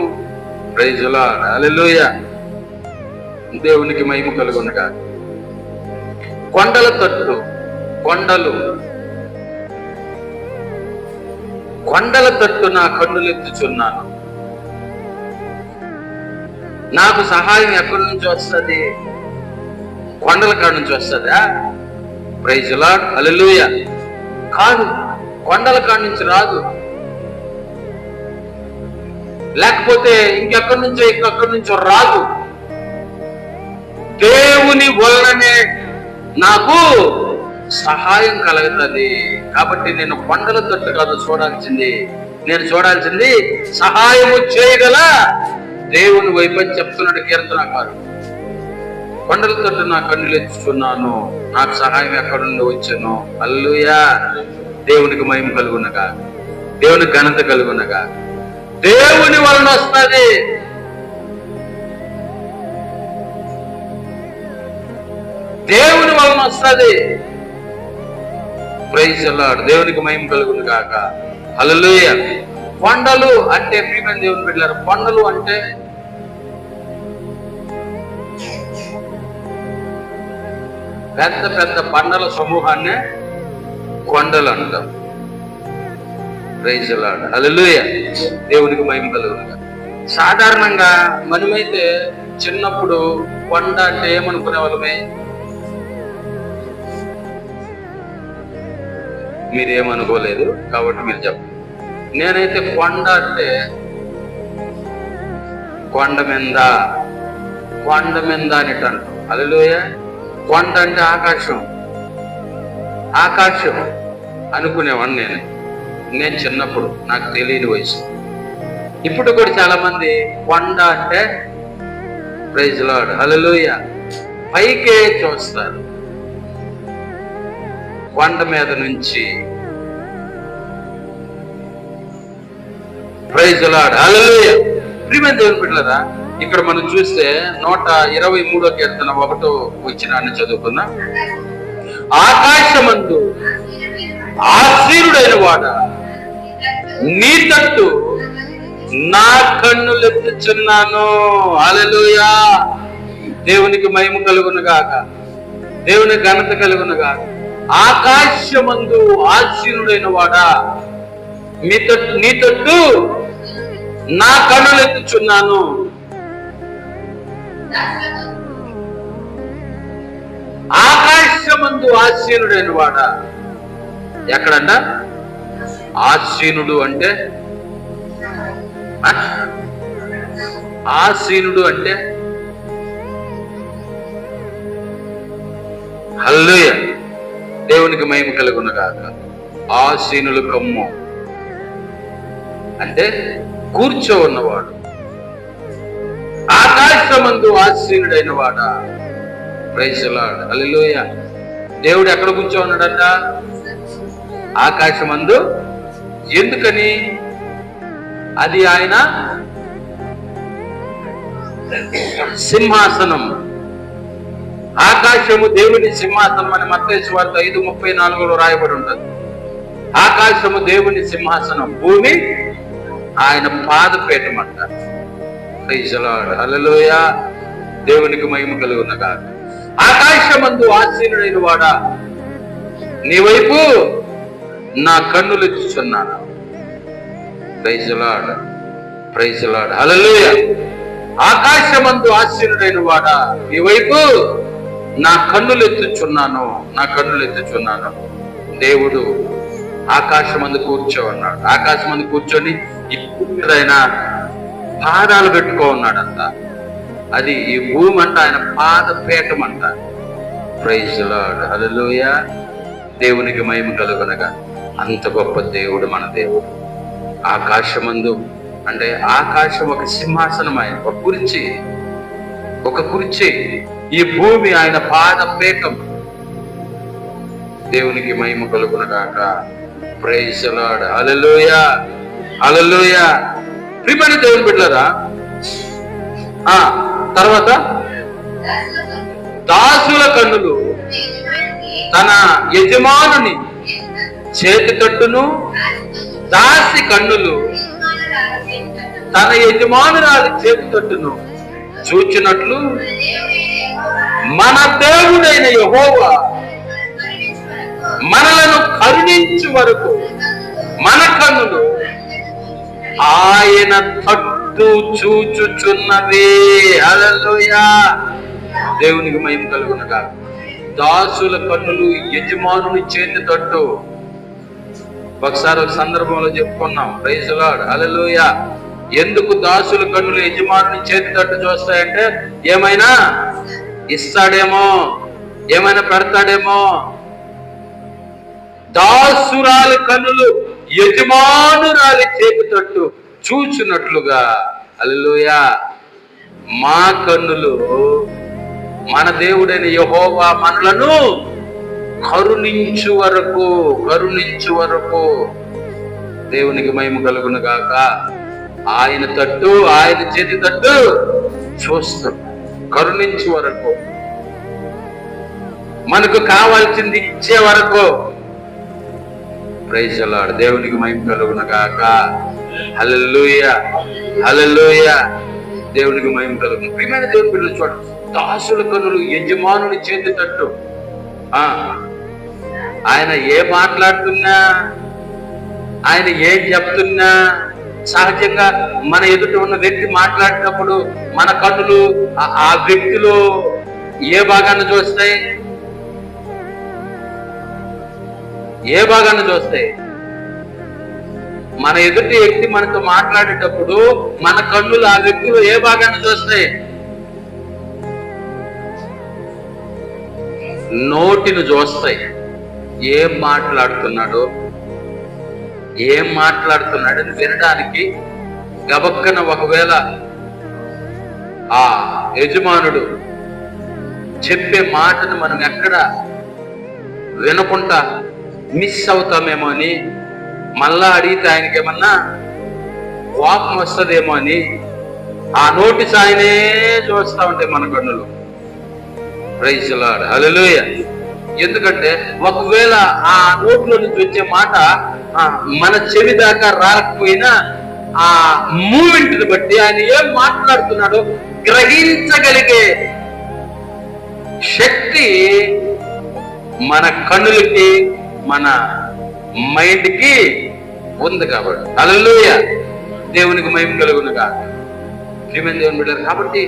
Praise the Lord. హల్లెలూయా. దేవునికి మహిమ కలుగునగా. కొండల తట్టు, కొండలు, కొండల తట్టు నా కన్నులు ఎత్తుచున్నాను, నాకు సహాయం ఎక్కడి నుంచి వస్తుంది? కొండల కాడ నుంచి వస్తుందా? Praise the Lord. హల్లెలూయా. కాదు, కొండల కాడ నుంచి రాదు. లేకపోతే ఇంకెక్కడి నుంచో ఇంకెక్కడి నుంచో రాదు. దేవుని వలననే నాకు సహాయం కలుగుతుంది. కాబట్టి నేను కొండల తట్టు కాదు చూడాల్సింది, నేను చూడాల్సింది సహాయము చేయగల దేవుని వైపు అని చెప్తున్నాడు కీర్తనకారుడు. కొండల తట్టు నా కన్నులు ఎత్తుచున్నాను, నాకు సహాయం ఎక్కడి నుండి వచ్చును? హల్లెలూయా. దేవునికి మహిమ కలుగునగా, దేవునికి ఘనత కలుగునగా. దేవుని వలన వస్తుంది. దేవుని వలన వస్తుంది. Praise the lord. దేవునికి మహిమ కలుగును గాక. హల్లెలూయా. కొండలు అంటే ప్రియమైన దేవుని బిడ్డలారా, కొండలు అంటే పెద్ద పెద్ద బండల సమూహాన్నే కొండలు అంటాం. Praise the Lord. హల్లెలూయా. దేవునికి మహిమ కలుగును గాక. సాధారణంగా మనమైతే చిన్నప్పుడు కొండ అంటే ఏమనుకునే వాళ్ళమే? మీరేమనుకోలేదు కాబట్టి మీరు చెప్పండి. నేనైతే కొండ అంటే కొండ మీద, కొండ మీద అనేట అంటాం. హల్లెలూయా. కొండ అంటే ఆకాశం, ఆకాశం అనుకునేవాడిని నేను చిన్నప్పుడు, నాకు తెలియని వయసు. ఇప్పుడు కూడా చాలా మంది కొండ అంటే ప్రైజ్ లార్డ్, హల్లెలూయా. పైకే చూస్తారు, కొండ మీద నుంచి. ప్రైజ్ లార్డ్, హల్లెలూయా. ప్రియమైన దేవుని బిడ్డలారా, ఇక్కడ మనం చూస్తే 123వ కీర్తన 1వ వచనాన్ని చదువుకుందాం. ఆకాశమందు ఆసీనుడైన వాడా, నీ తట్టు నా కన్నులెత్తుచున్నాను. హల్లెలూయా. దేవునికి మహిమ కలుగును గాక, దేవుని ఘనత కలుగును గాక. ఆకాశమందు ఆసీనుడైన వాడా, నీ తట్టు నా కన్నులెత్తుచున్నాను. ఆకాశమందు ఆసీనుడైన వాడా, ఎక్కడంట? ఆసీనుడు అంటే, ఆసీనుడు అంటే హల్లెలూయా, దేవునికి మహిమ కలుగును గాక. ఆసీనులు కమ్ము అంటే కూర్చో ఉన్నవాడు. ఆకాశమందు ఆసీనుడైన వాడా, ప్రైజ్ లార్డ్, హల్లెలూయా. దేవుడు ఎక్కడ కూర్చో ఉన్నాడంట? ఆకాశమందు. ఎందుకని? అది ఆయన సింహాసనం. ఆకాశము దేవుని సింహాసనం అని మత్తయి సువార్త 5:34 రాయబడి ఉంటుంది. ఆకాశము దేవుని సింహాసనం, భూమి ఆయన పాదపీఠం అంటారు. Praise lord, hallelujah. దేవునికి మహిమ కలుగును గాక. ఆకాశమందు ఆసీనుడైన వాడా, నీ వైపు నా కన్నులు ఎత్తుచున్నాను. ప్రైజ్ లార్డ్, ప్రైజ్ లార్డ్, హల్లెలూయా. ఆకాశమందు ఆసీనుడైన వాడా, నీ వైపు నా కన్నులు ఎత్తుచున్నాను, నా కన్నులు ఎత్తుచున్నాను. దేవుడు ఆకాశమందు కూర్చో ఉన్నాడు. ఆకాశమందు కూర్చొని ఇప్పుడు ఆయన పాదాలు పెట్టుకో ఉన్నాడంట. అది ఈ భూమి అంట ఆయన పాదపీఠం అంట. Praise lord, hallelujah. దేవునికి మహిమ కలుగునగా. అంత గొప్ప దేవుడు మన దేవుడు. ఆకాశమందు అంటే ఆకాశం ఒక సింహాసనం, ఆయన ఒక కుర్చీ, ఒక కుర్చీ. ఈ భూమి ఆయన పాదపీఠం. దేవునికి మహిమ కలుగునగాక. ప్రైజ్ లార్డ్, హల్లెలూయా, హల్లెలూయా. ప్రియమైన దేవుని బిడ్డలారా, తర్వాత దాసుల కన్నులు తన యజమానుని చేతి తట్టును, దాసి కన్నులు తన యజమానురాలి చేతి తట్టును చూచినట్లు మన దేవుడైన యెహోవా మనలను కరుణించు వరకు మన కన్నులు ఆయన తట్టు చూచుచున్నవే. హల్లెలూయా. దేవునికి మహిమ కలుగునగా. దాసుల కన్నులు యజమానుని చేతి తట్టు. ఒకసారి ఒక సందర్భంలో చెప్పుకున్నాం. ప్రైజ్ లార్డ్, హల్లెలూయా. ఎందుకు దాసుల కన్నులు యజమానుని చేతి తట్టు చూస్తాయంటే, ఏమైనా ఇస్తాడేమో, ఏమైనా పెడతాడేమో. దాసురాలి కన్నులు యజమానురాలి చేతి తట్టు చూచున్నట్లుగా. హల్లెలూయా. మా కన్నులు మన దేవుడైన యెహోవా మనలను కరుణించు వరకు, కరుణించు వరకు. దేవునికి మహిమ కలుగును గాక. ఆయన తట్టు, ఆయన చేతి తట్టు చూస్తాం, కరుణించు వరకు, మనకు కావాల్సింది ఇచ్చే వరకు. ప్రైజ్ లార్డ్, దేవునికి మహిమ కలుగును గాక. హల్లెలూయా, హల్లెలూయా. దేవునికి మహిమ కలుగును. ప్రియమైన దేవుని బిడ్డలు చూడండి, దాసుల కన్నులు యజమానుని చేతి తట్టు. ఆయన ఏ మాట్లాడుతున్నా, ఆయన ఏం చెప్తున్నా, సహజంగా మన ఎదుట ఉన్న వ్యక్తి మాట్లాడినప్పుడు మన కన్నులు ఆ వ్యక్తిలో ఏ భాగాన్ని చూస్తాయి? ఏ భాగాన్ని చూస్తాయి? మన ఎదుటి వ్యక్తి మనతో మాట్లాడేటప్పుడు మన కన్నులు ఆ వ్యక్తిలో ఏ భాగాన్ని చూస్తాయి? నోటిని చూస్తాయి. ఏం మాట్లాడుతున్నాడో, ఏం మాట్లాడుతున్నాడని వినడానికి గబక్కన ఒకవేళ ఆ యజమానుడు చెప్పే మాటను మనం ఎక్కడ వినకుండా మిస్ అవుతామేమో అని, మళ్ళా అడిగితే ఆయనకి ఏమన్నా కోపం వస్తుందేమో అని ఆ నోటీస్ ఆయనే చూస్తా ఉంటాయి మన కన్నులు. ప్రైజ్ ది లార్డ్, హల్లెలూయా. ఎందుకంటే ఒకవేళ ఆ నోట్లో నుంచి వచ్చే మాట మన చెవి దాకా రాకపోయినా ఆ మూమెంట్ని బట్టి ఆయన ఏం మాట్లాడుతున్నాడో గ్రహించగలిగే శక్తి మన కన్నులకి, మన మైండ్కి ఉంది కాబట్టి. హల్లెలూయా, దేవునికి మహిమ కలుగునుగా. ప్రియమైన దేవుని బిడ్డలారా, కాబట్టి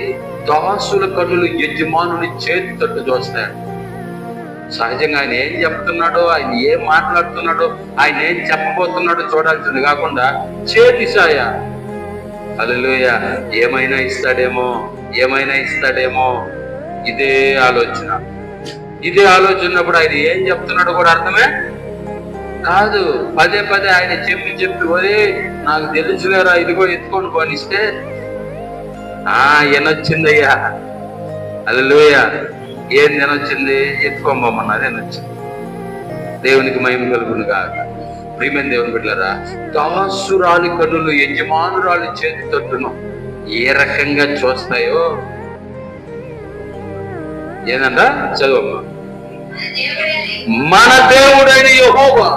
దాసుల కన్నులు యజమానుని చేతి తట్టు చూస్తాడు. సహజంగా ఆయన ఏం చెప్తున్నాడో, ఆయన ఏం మాట్లాడుతున్నాడో, ఆయన ఏం చెప్పబోతున్నాడో చూడాల్సింది కాకుండా చేతి సాయ. హల్లెలూయా, ఏమైనా ఇస్తాడేమో, ఏమైనా ఇస్తాడేమో, ఇదే ఆలోచన. ఇదే ఆలోచన ఉన్నప్పుడు ఆయన ఏం చెప్తున్నాడో కూడా అర్థమే కాదు. పదే పదే ఆయన చెప్పి ఒరే నాకు తెలుసులేరా, ఇదిగో ఎత్తుకొని పోనిస్తే ఎనొచ్చిందయ్యా. హల్లెలూయా, ఏం తినొచ్చింది? ఎత్తుకోమన్నది ఎనొచ్చింది. దేవునికి మహిమ కలుగును గాక. ప్రియమైన దేవుని బిడ్డలారా, దాసురాలి కన్నులు యజమానురాలి చేతి తట్టును ఏ రకంగా చూస్తాయో ఏందంట, చదువమ్మా. మన దేవుడైన యెహోవా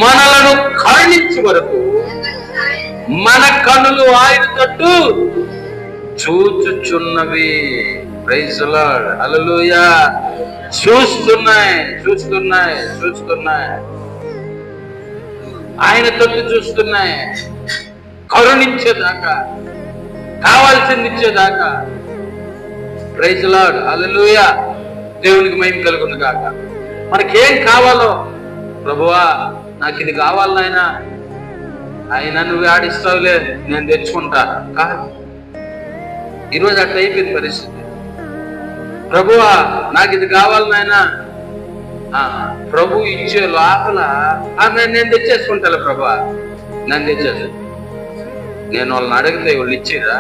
మనలను కరుణించే వరకు మన కన్నులు ఆయన తట్టు చూచుచున్నవి. ప్రైజ్ ది లార్డ్, హల్లెలూయా. చూస్తున్నాయి, ఆయన తట్టు చూస్తున్నాయి, కరుణించేదాకా, కావాల్సింది ఇచ్చేదాకా. Praise the Lord, hallelujah. దేవునికి మహిమ కలుగును గాక. మనకేం కావాలో, ప్రభువా నాకు ఇది కావాలి నాయనా, ఆయన నువ్వు ఆడిస్తావులే నేను తెచ్చుకుంటా కాదు. ఈరోజు అట్లా అయిపోయింది పరిస్థితి. ప్రభువా నాకు ఇది కావాలి నాయనా, ప్రభు ఇచ్చే లోపల నేను తెచ్చేసుకుంటా. ప్రభువా నన్ను తెచ్చేసు. నేను వాళ్ళని అడిగితే వాళ్ళు ఇచ్చిరా,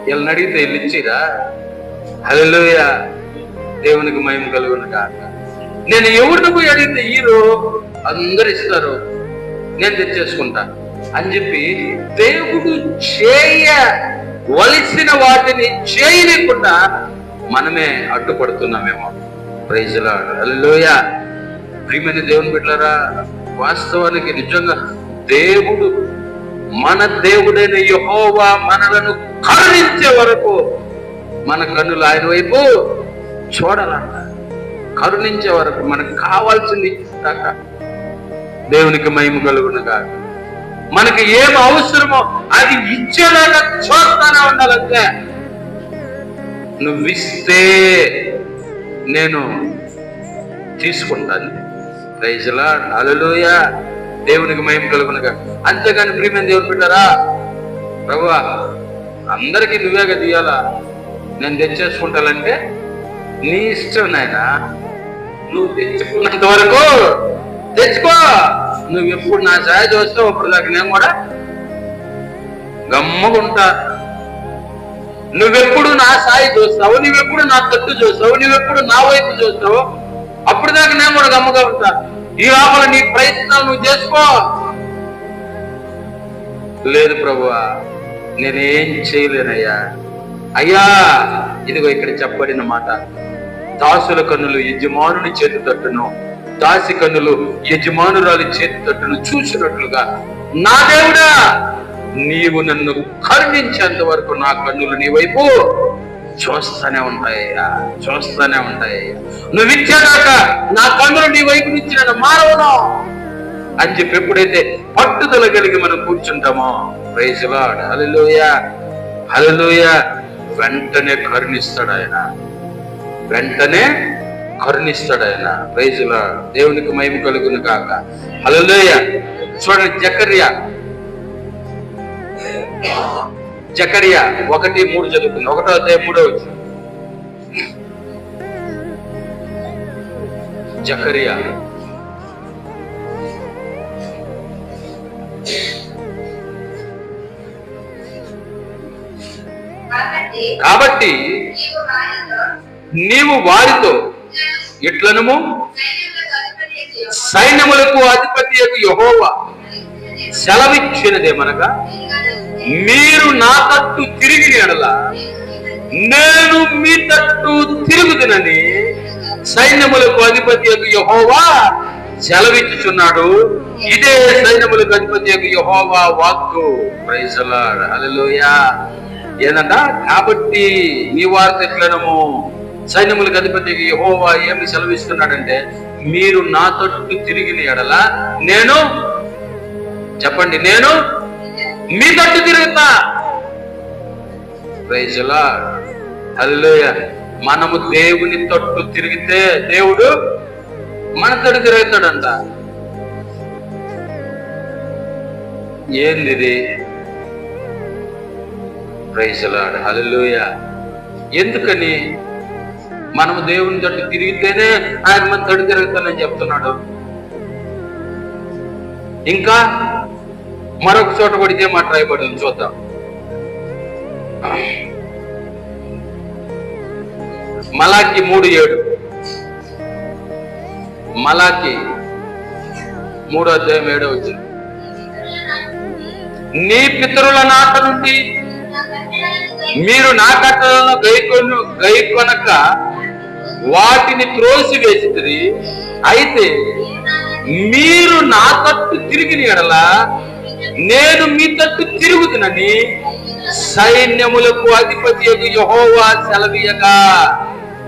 వీళ్ళని అడిగితే వీళ్ళు ఇచ్చిరా. హల్లెలూయా, దేవునికి మహిమ కలుగును గాక. నేను ఎవరిని పోయి అడిగితే ఈరో అందరు ఇస్తారు, నేను తెచ్చేసుకుంటా అని చెప్పి దేవుడు చేయవలసిన వాటిని చేయలేకుండా మనమే అడ్డుపడుతున్నామేమో. ప్రైజ్ ది లార్డ్, హల్లెలూయా. ప్రియమైన దేవుని బిడ్డలారా, వాస్తవానికి నిజంగా దేవుడు, మన దేవుడైన యెహోవా మనలను కరుణించే వరకు మన కన్నులు ఆయన వైపు చూడాలంట. కరుణించే వరకు మనకు కావాల్సింది ఇచ్చేదాకా. దేవునికి మహిమ కలుగును గాక. మనకి ఏం అవసరమో అది ఇచ్చేదాకా చూస్తానే ఉండాలంటే. నువ్విస్తే నేను తీసుకుంటాను. Praise the Lord, hallelujah. దేవునికి మహిమ కలుగును గాక. అంతేగాని ప్రియమైన దేవుని బిడ్డలారా, ప్రభువా అందరికీ నువ్వేగా తీయాలా, నేను తెచ్చేసుకుంటానంటే నీ ఇష్టం నాయన. నువ్వు తెచ్చుకున్నంత వరకు తెచ్చుకో. నువ్వు ఎప్పుడు నా సాయ చూస్తావు అప్పుడు దాకా నేను కూడా గమ్మగుంటా. నువ్వెప్పుడు నా సాయి చూస్తావు, నువ్వెప్పుడు నా తట్టు చూస్తావు, నువ్వెప్పుడు నా వైపు చూస్తావు, అప్పుడు దాకా నేను కూడా గమ్మగా ఉంటా. ఈ లోపల నీ ప్రయత్నాలు నువ్వు చేసుకో. లేదు ప్రభువా నేనేం చేయలేనయ్యా. అయ్యా ఇదిగో ఇక్కడ చెప్పబడిన మాట, దాసుల కన్నులు యజమానుని చేతి తట్టును, దాసి కన్నులు యజమానురాలి చేతి తట్టును చూసినట్లుగా నా దేవుడా నీవు నన్ను కరుణించేంత వరకు నా కన్నులు నీ వైపు చూస్తూనే ఉంటాయ్యా, చూస్తూనే ఉంటాయ్యా. నువ్వు ఇచ్చేదాకా నా కన్నులు నీ వైపు నుంచి నన్ను మారవను అని చెప్పి ఎప్పుడైతే పట్టుదల కలిగి మనం కూర్చుంటామో, ప్రైజ్ ది లార్డ్, హల్లెలూయా, హల్లెలూయా, వెంటనే కరుణిస్తాడు ఆయన, వెంటనే కరుణిస్తాడు ఆయన. ప్రైజ్ ది లార్డ్, దేవునికి మహిమ కలుగును గాక. హల్లెలూయా. చూడండి జకర్యా 1:3 చదువుతుంది. 1వ అధ్యాయం 3వ వచనం. జకర్యా కాబట్టి నీవు వారితో ఇట్లనము, సైన్యములకు అధిపతి యెహోవా సెలవిచ్చినదేమనగా, మీరు నా తట్టు తిరిగిన యెడల నేను మీ తట్టు తిరుగుదునని సైన్యములకు అధిపతి యెహోవా సెలవిచ్చుచున్నాడు. ఇదే సైన్యములకు అధిపతి యెహోవా వాక్కు. ప్రైజ్ ది లార్డ్, హల్లెలూయా. ఏదంట? కాబట్టి నీ వారితో ఎట్లనము, సైన్యములకు అధిపతి యెహోవా ఏమి సెలవిస్తున్నాడంటే, మీరు నా తట్టు తిరిగిన యెడల నేను, చెప్పండి, నేను మీ తట్టు తిరుగుతా. ప్రైజ్ ది లార్డ్, హల్లెలూయా. మనము దేవుని తట్టు తిరిగితే దేవుడు మన తట్టు తిరుగుతాడంట. ఏంది? ప్రైజ్ ది లార్డ్, హల్లెలూయా. ఎందుకని? మనము దేవుని తట్టు తిరిగితేనే ఆయన మన తట్టు తిరుగుతానని చెప్తున్నాడు. ఇంకా మరొక చోట కూడా ఇదే మాట రాయబడింది, చూద్దాం. మలాకి 3:7. మలాకి 3:7. నీ పితరుల నాట నుండి మీరు నా కట్టడలను గైకొనక వాటిని త్రోసివేసిరి. అయితే మీరు నా తట్టు తిరిగిన యెడల నేను మీ తట్టు తిరుగుతునని సైన్యములకు అధిపతి యెహోవా సెలవీయగా.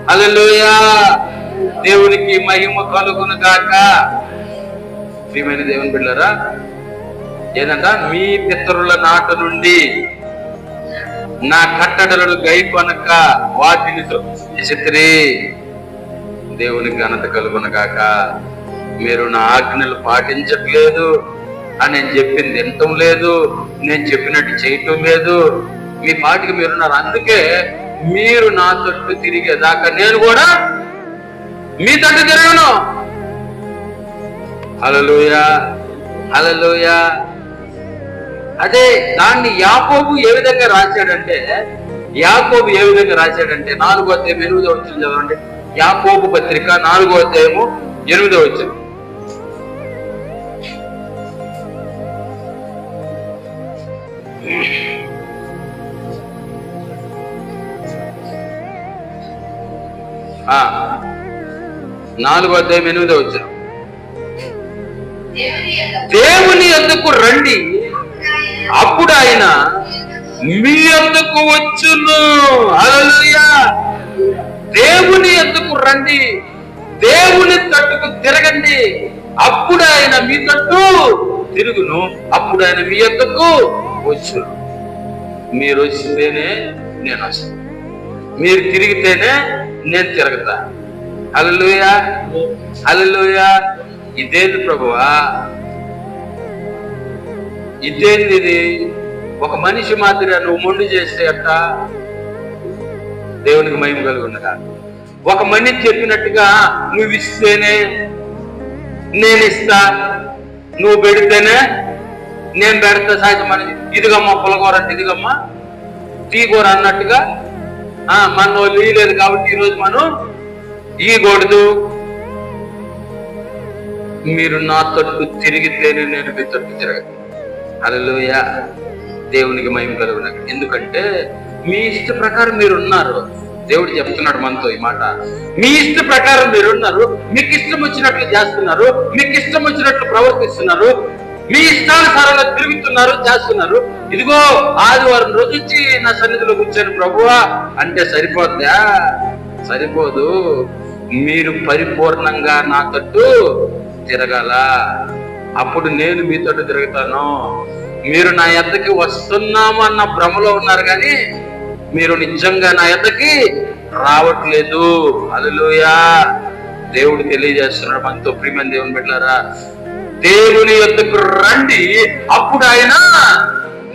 హల్లెలూయా, దేవునికి మహిమ కలుగును గాక. ప్రియమైన దేవుని బిడ్డలారా, ఏదంట? మీ పితరుల నాట నుండి నా కట్టడలను గైకొనక వాటిని త్రోసివేసిరి. దేవునికి ఘనత కలుగును గాక. మీరు నా ఆజ్ఞలు పాటించట్లేదు, అని నేను చెప్పింది వినటం లేదు, నేను చెప్పినట్టు చేయటం లేదు, మీ పాటికి మీరున్నారు. అందుకే మీరు నా తట్టు తిరిగేదాకా నేను కూడా మీ తట్టు తిరగను. హల్లెలూయా, హల్లెలూయా. అదే దాన్ని యాకోబు ఏ విధంగా రాశాడంటే, 4:8 చదవండి. యాకోబు పత్రిక 4:8. ఆ 4:8. దేవుని యొద్దకు రండి, అప్పుడు ఆయన మీ యొద్దకు వచ్చును. హల్లెలూయా. దేవుని యొద్దకు రండి, దేవుని తట్టుకు తిరగండి, అప్పుడు ఆయన మీ తట్టు తిరుగును, అప్పుడు ఆయన మీ యొద్దకు వచ్చును. మీరు వస్తేనే నేను వస్తాను, మీరు తిరిగితేనే నేను తిరగతా. హల్లెలూయా, హల్లెలూయా. ఇదేంది ప్రభువా? ఇదేంది ఇది? ఒక మనిషి మాదిరిగా నువ్వు మొండి చేస్తే అట్ట? దేవునికి మహిమ కలుగునగా. ఒక మనిషి చెప్పినట్టుగా నువ్వు ఇస్తేనే నేను ఇస్తా, నువ్వు పెడితేనే నేను పెడతా. సాధ్యం మన ఇదిగమ్మా పులగూర అంటే ఇదిగమ్మా టీ కూర అన్నట్టుగా మన వాళ్ళు ఇయ్యలేదు కాబట్టి ఈరోజు మనం ఇయ్యకూడదు. మీరు నా తట్టు తిరిగితేనే నేను మీ తట్టు తిరగదు. హల్లెలూయా, దేవునికి మహిమ కలుగును. ఎందుకంటే మీ ఇష్ట ప్రకారం మీరు ఉన్నారు. దేవుడు చెప్తున్నాడు మనతో ఈ మాట. మీ ఇష్ట ప్రకారం మీరు ఉన్నారు, మీకు ఇష్టం వచ్చినట్లు చేస్తున్నారు, మీకు ఇష్టం వచ్చినట్లు ప్రవర్తిస్తున్నారు, మీ ఇష్టానుసారంగా తిరుగుతున్నారు, చేస్తున్నారు. ఇదిగో ఆదివారం రోజు వచ్చి నా సన్నిధిలో కూర్చొని ప్రభువా అంటే సరిపోద్దా? సరిపోదు. మీరు పరిపూర్ణంగా నా తట్టు తిరగాల, అప్పుడు నేను మీ తట్టు తిరుగుతాను. మీరు నా యొద్దకి వస్తున్నాము అన్న భ్రమలో ఉన్నారు, కానీ మీరు నిజంగా నా యొద్దకి రావట్లేదు. హల్లెలూయా. దేవుడు తెలియజేస్తున్నాడు మనతో. ప్రియమైన దేవుని బిడ్డలారా, దేవుని యొద్దకు రండి, అప్పుడు ఆయన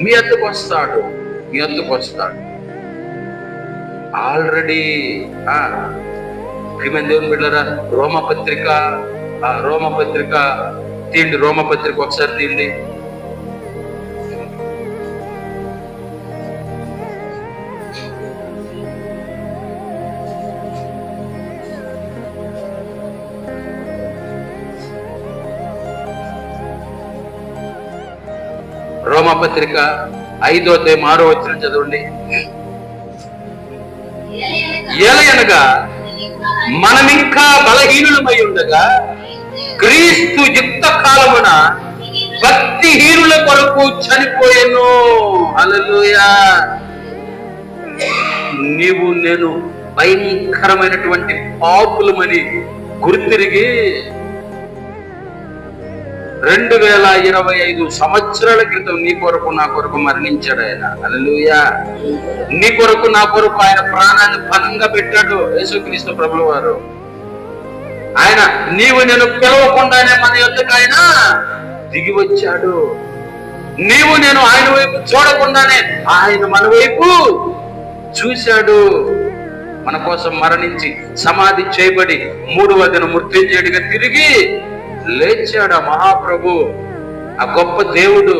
మీ యొద్దకు వస్తాడు, మీ యొద్దకు వస్తాడు. ఆల్రెడీ ప్రియమైన దేవుని బిడ్డలారా, రోమపత్రిక తీయండి. రోమపత్రిక ఒకసారి తీయండి. రోమపత్రిక 5:6 చదవండి. ఏలయనగా మనమింకా బలహీనులమై ఉండగా క్రీస్తు యుక్త కాలమున భక్తిహీనుల కొరకు చనిపోయెను. హల్లెలూయా. నీవు నేను భయంకరమైనటువంటి పాపులమని గుర్తిరిగి 2025 సంవత్సరాల క్రితం నీ కొరకు నా కొరకు మరణించాడు ఆయన. హల్లెలూయా. నీ కొరకు నా కొరకు ఆయన ప్రాణాన్ని పణంగా పెట్టాడు యేసుక్రీస్తు ప్రభువు వారు. ఆయన నీవు నేను పిలవకుండానే మన యొద్దకు ఆయన దిగి వచ్చాడు. నీవు నేను ఆయన వైపు చూడకుండానే ఆయన మన వైపు చూశాడు. మన కోసం మరణించి సమాధి చేయబడి 3వ దినం మృత్యుంజయుడిగా తిరిగి లేచాడు ఆ మహాప్రభు, ఆ గొప్ప దేవుడు.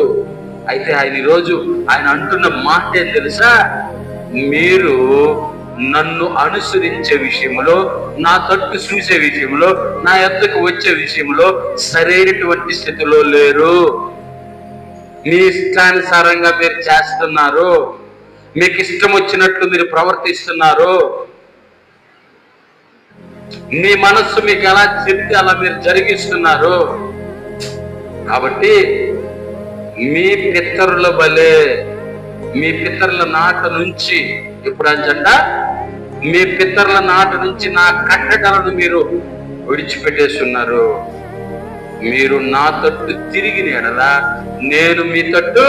అయితే ఆయన ఈరోజు ఆయన అంటున్న మాట ఏం తెలుసా? మీరు నన్ను అనుసరించే విషయంలో, నా తట్టు చూసే విషయంలో, నా యొద్దకు వచ్చే విషయంలో సరైనటువంటి స్థితిలో లేరు. మీ ఇష్టానుసారంగా మీరు చేస్తున్నారు. మీకు ఇష్టం వచ్చినట్లు మీరు ప్రవర్తిస్తున్నారు. మీ మనస్సు మీకు ఎలా చెప్తే అలా మీరు జరిగిస్తున్నారు. కాబట్టి మీ పితరుల వలె, మీ పితరుల నాట నుంచి, ఇప్పుడు అంట మీ పితరుల నాట నుంచి నా కట్టడలను మీరు విడిచిపెట్టేస్తున్నారు. మీరు నా తట్టు తిరిగిన ఎడల నేను మీ తట్టు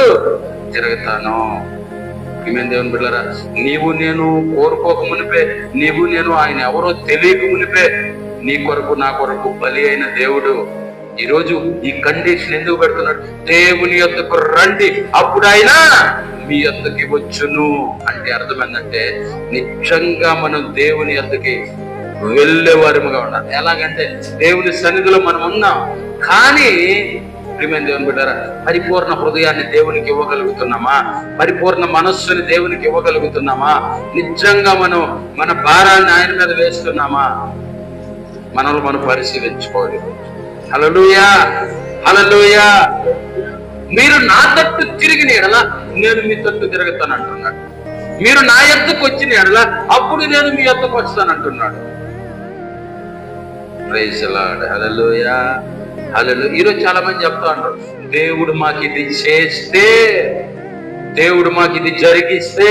తిరుగుతాను. దేవుని బిడ్డలారా, నీవు నేను కోరుకోక మునిపే, నీవు నేను ఆయన ఎవరో తెలియక మునిపే నీ కొరకు నా కొరకు బలి అయిన దేవుడు ఈరోజు ఈ కండిషన్ ఎందుకు పెడుతున్నాడు? దేవుని యొద్దకు రండి, అప్పుడు ఆయన మీ యొద్దకి వచ్చును. అంటే అర్థం ఏంటంటే నిజంగా మనం దేవుని యొద్దకి వెళ్ళేవారముగా ఉండాలి. ఎలాగంటే దేవుని సన్నిధిలో మనం ఉన్నాం, కానీ ప్రియమైన దేవుని బిడ్డారా, పరిపూర్ణ హృదయాన్ని దేవునికి ఇవ్వగలుగుతున్నామా? పరిపూర్ణ మనస్సుని దేవునికి ఇవ్వగలుగుతున్నామా? నిజంగా మనం మన భారాన్ని ఆయన మీద వేస్తున్నామా? మనల్ని మనం పరిశీలించుకోవాలి. హల్లెలూయా, హల్లెలూయా. మీరు నా తట్టు తిరిగిన ఎడల నేను మీ తట్టు తిరుగుతాను అంటున్నాడు. మీరు నా యొద్దకు వచ్చిన ఎడల అప్పుడు నేను మీ యొద్దకు వస్తానంటున్నాడు. Praise the Lord. Hallelujah, hallelujah. ఈరోజు చాలా మంది చెప్తా ఉంటారు, దేవుడు మాకు ఇది చేస్తే, దేవుడు మాకు ఇది జరిగిస్తే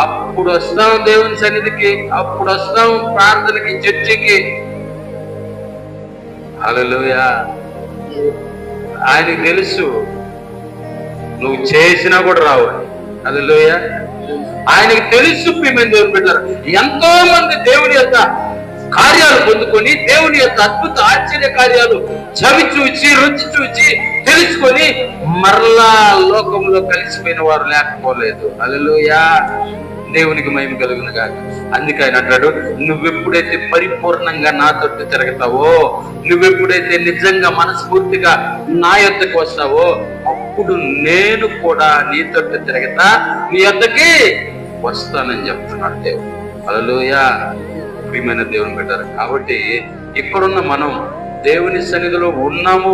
అప్పుడు వస్తాం దేవుని సన్నిధికి, అప్పుడు వస్తాం ప్రార్థనకి, చర్చికి. హల్లెలూయా. ఆయనకి తెలుసు నువ్వు చేసినా కూడా రావాలి. హల్లెలూయా. ఆయనకి తెలుసు. ప్రియమైన దేవుని బిడ్డలారా, ఎంతో మంది దేవుని యొక్క కార్యాలు పొందుకొని, దేవుని యొక్క అద్భుత ఆశ్చర్య కార్యాలు చవి చూచి, రుచి చూచి, తెలుసుకొని మరలా లోకంలో కలిసిపోయిన వారు లేకపోలేదు. హల్లెలూయా. దేవునికి మహిమ కలుగును గాక. అందుకే ఆయన అంటాడు, నువ్వెప్పుడైతే పరిపూర్ణంగా నా తట్టు తిరుగుతావో, నువ్వెప్పుడైతే నిజంగా మనస్ఫూర్తిగా నా యొద్దకు వస్తావో, అప్పుడు నేను కూడా నీ తట్టు తిరుగుతా, నీ యొద్దకి వస్తానని చెప్తున్నాడు దేవుడు. హల్లెలూయా. ప్రియమైన దేవుని బిడ్డలారా, కాబట్టి ఇక్కడున్న మనం దేవుని సన్నిధిలో ఉన్నాము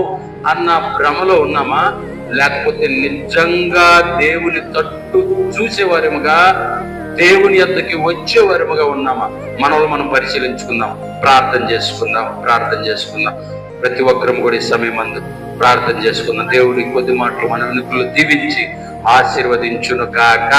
అన్న భ్రమలో ఉన్నామా, లేకపోతే నిజంగా దేవుని తట్టు చూసేవారముగా, దేవుని యొద్దకి వచ్చేవారముగా ఉన్నామా? మనల్ని మనం పరిశీలించుకుందాం, ప్రార్థన చేసుకుందాం. ప్రతి ఒక్కరం కూడా ఈ సమయం అందు ప్రార్థన చేసుకుందాం. దేవుడి కొద్ది మాటలు మన వెనుకలు దీవించి ఆశీర్వదించును గాక.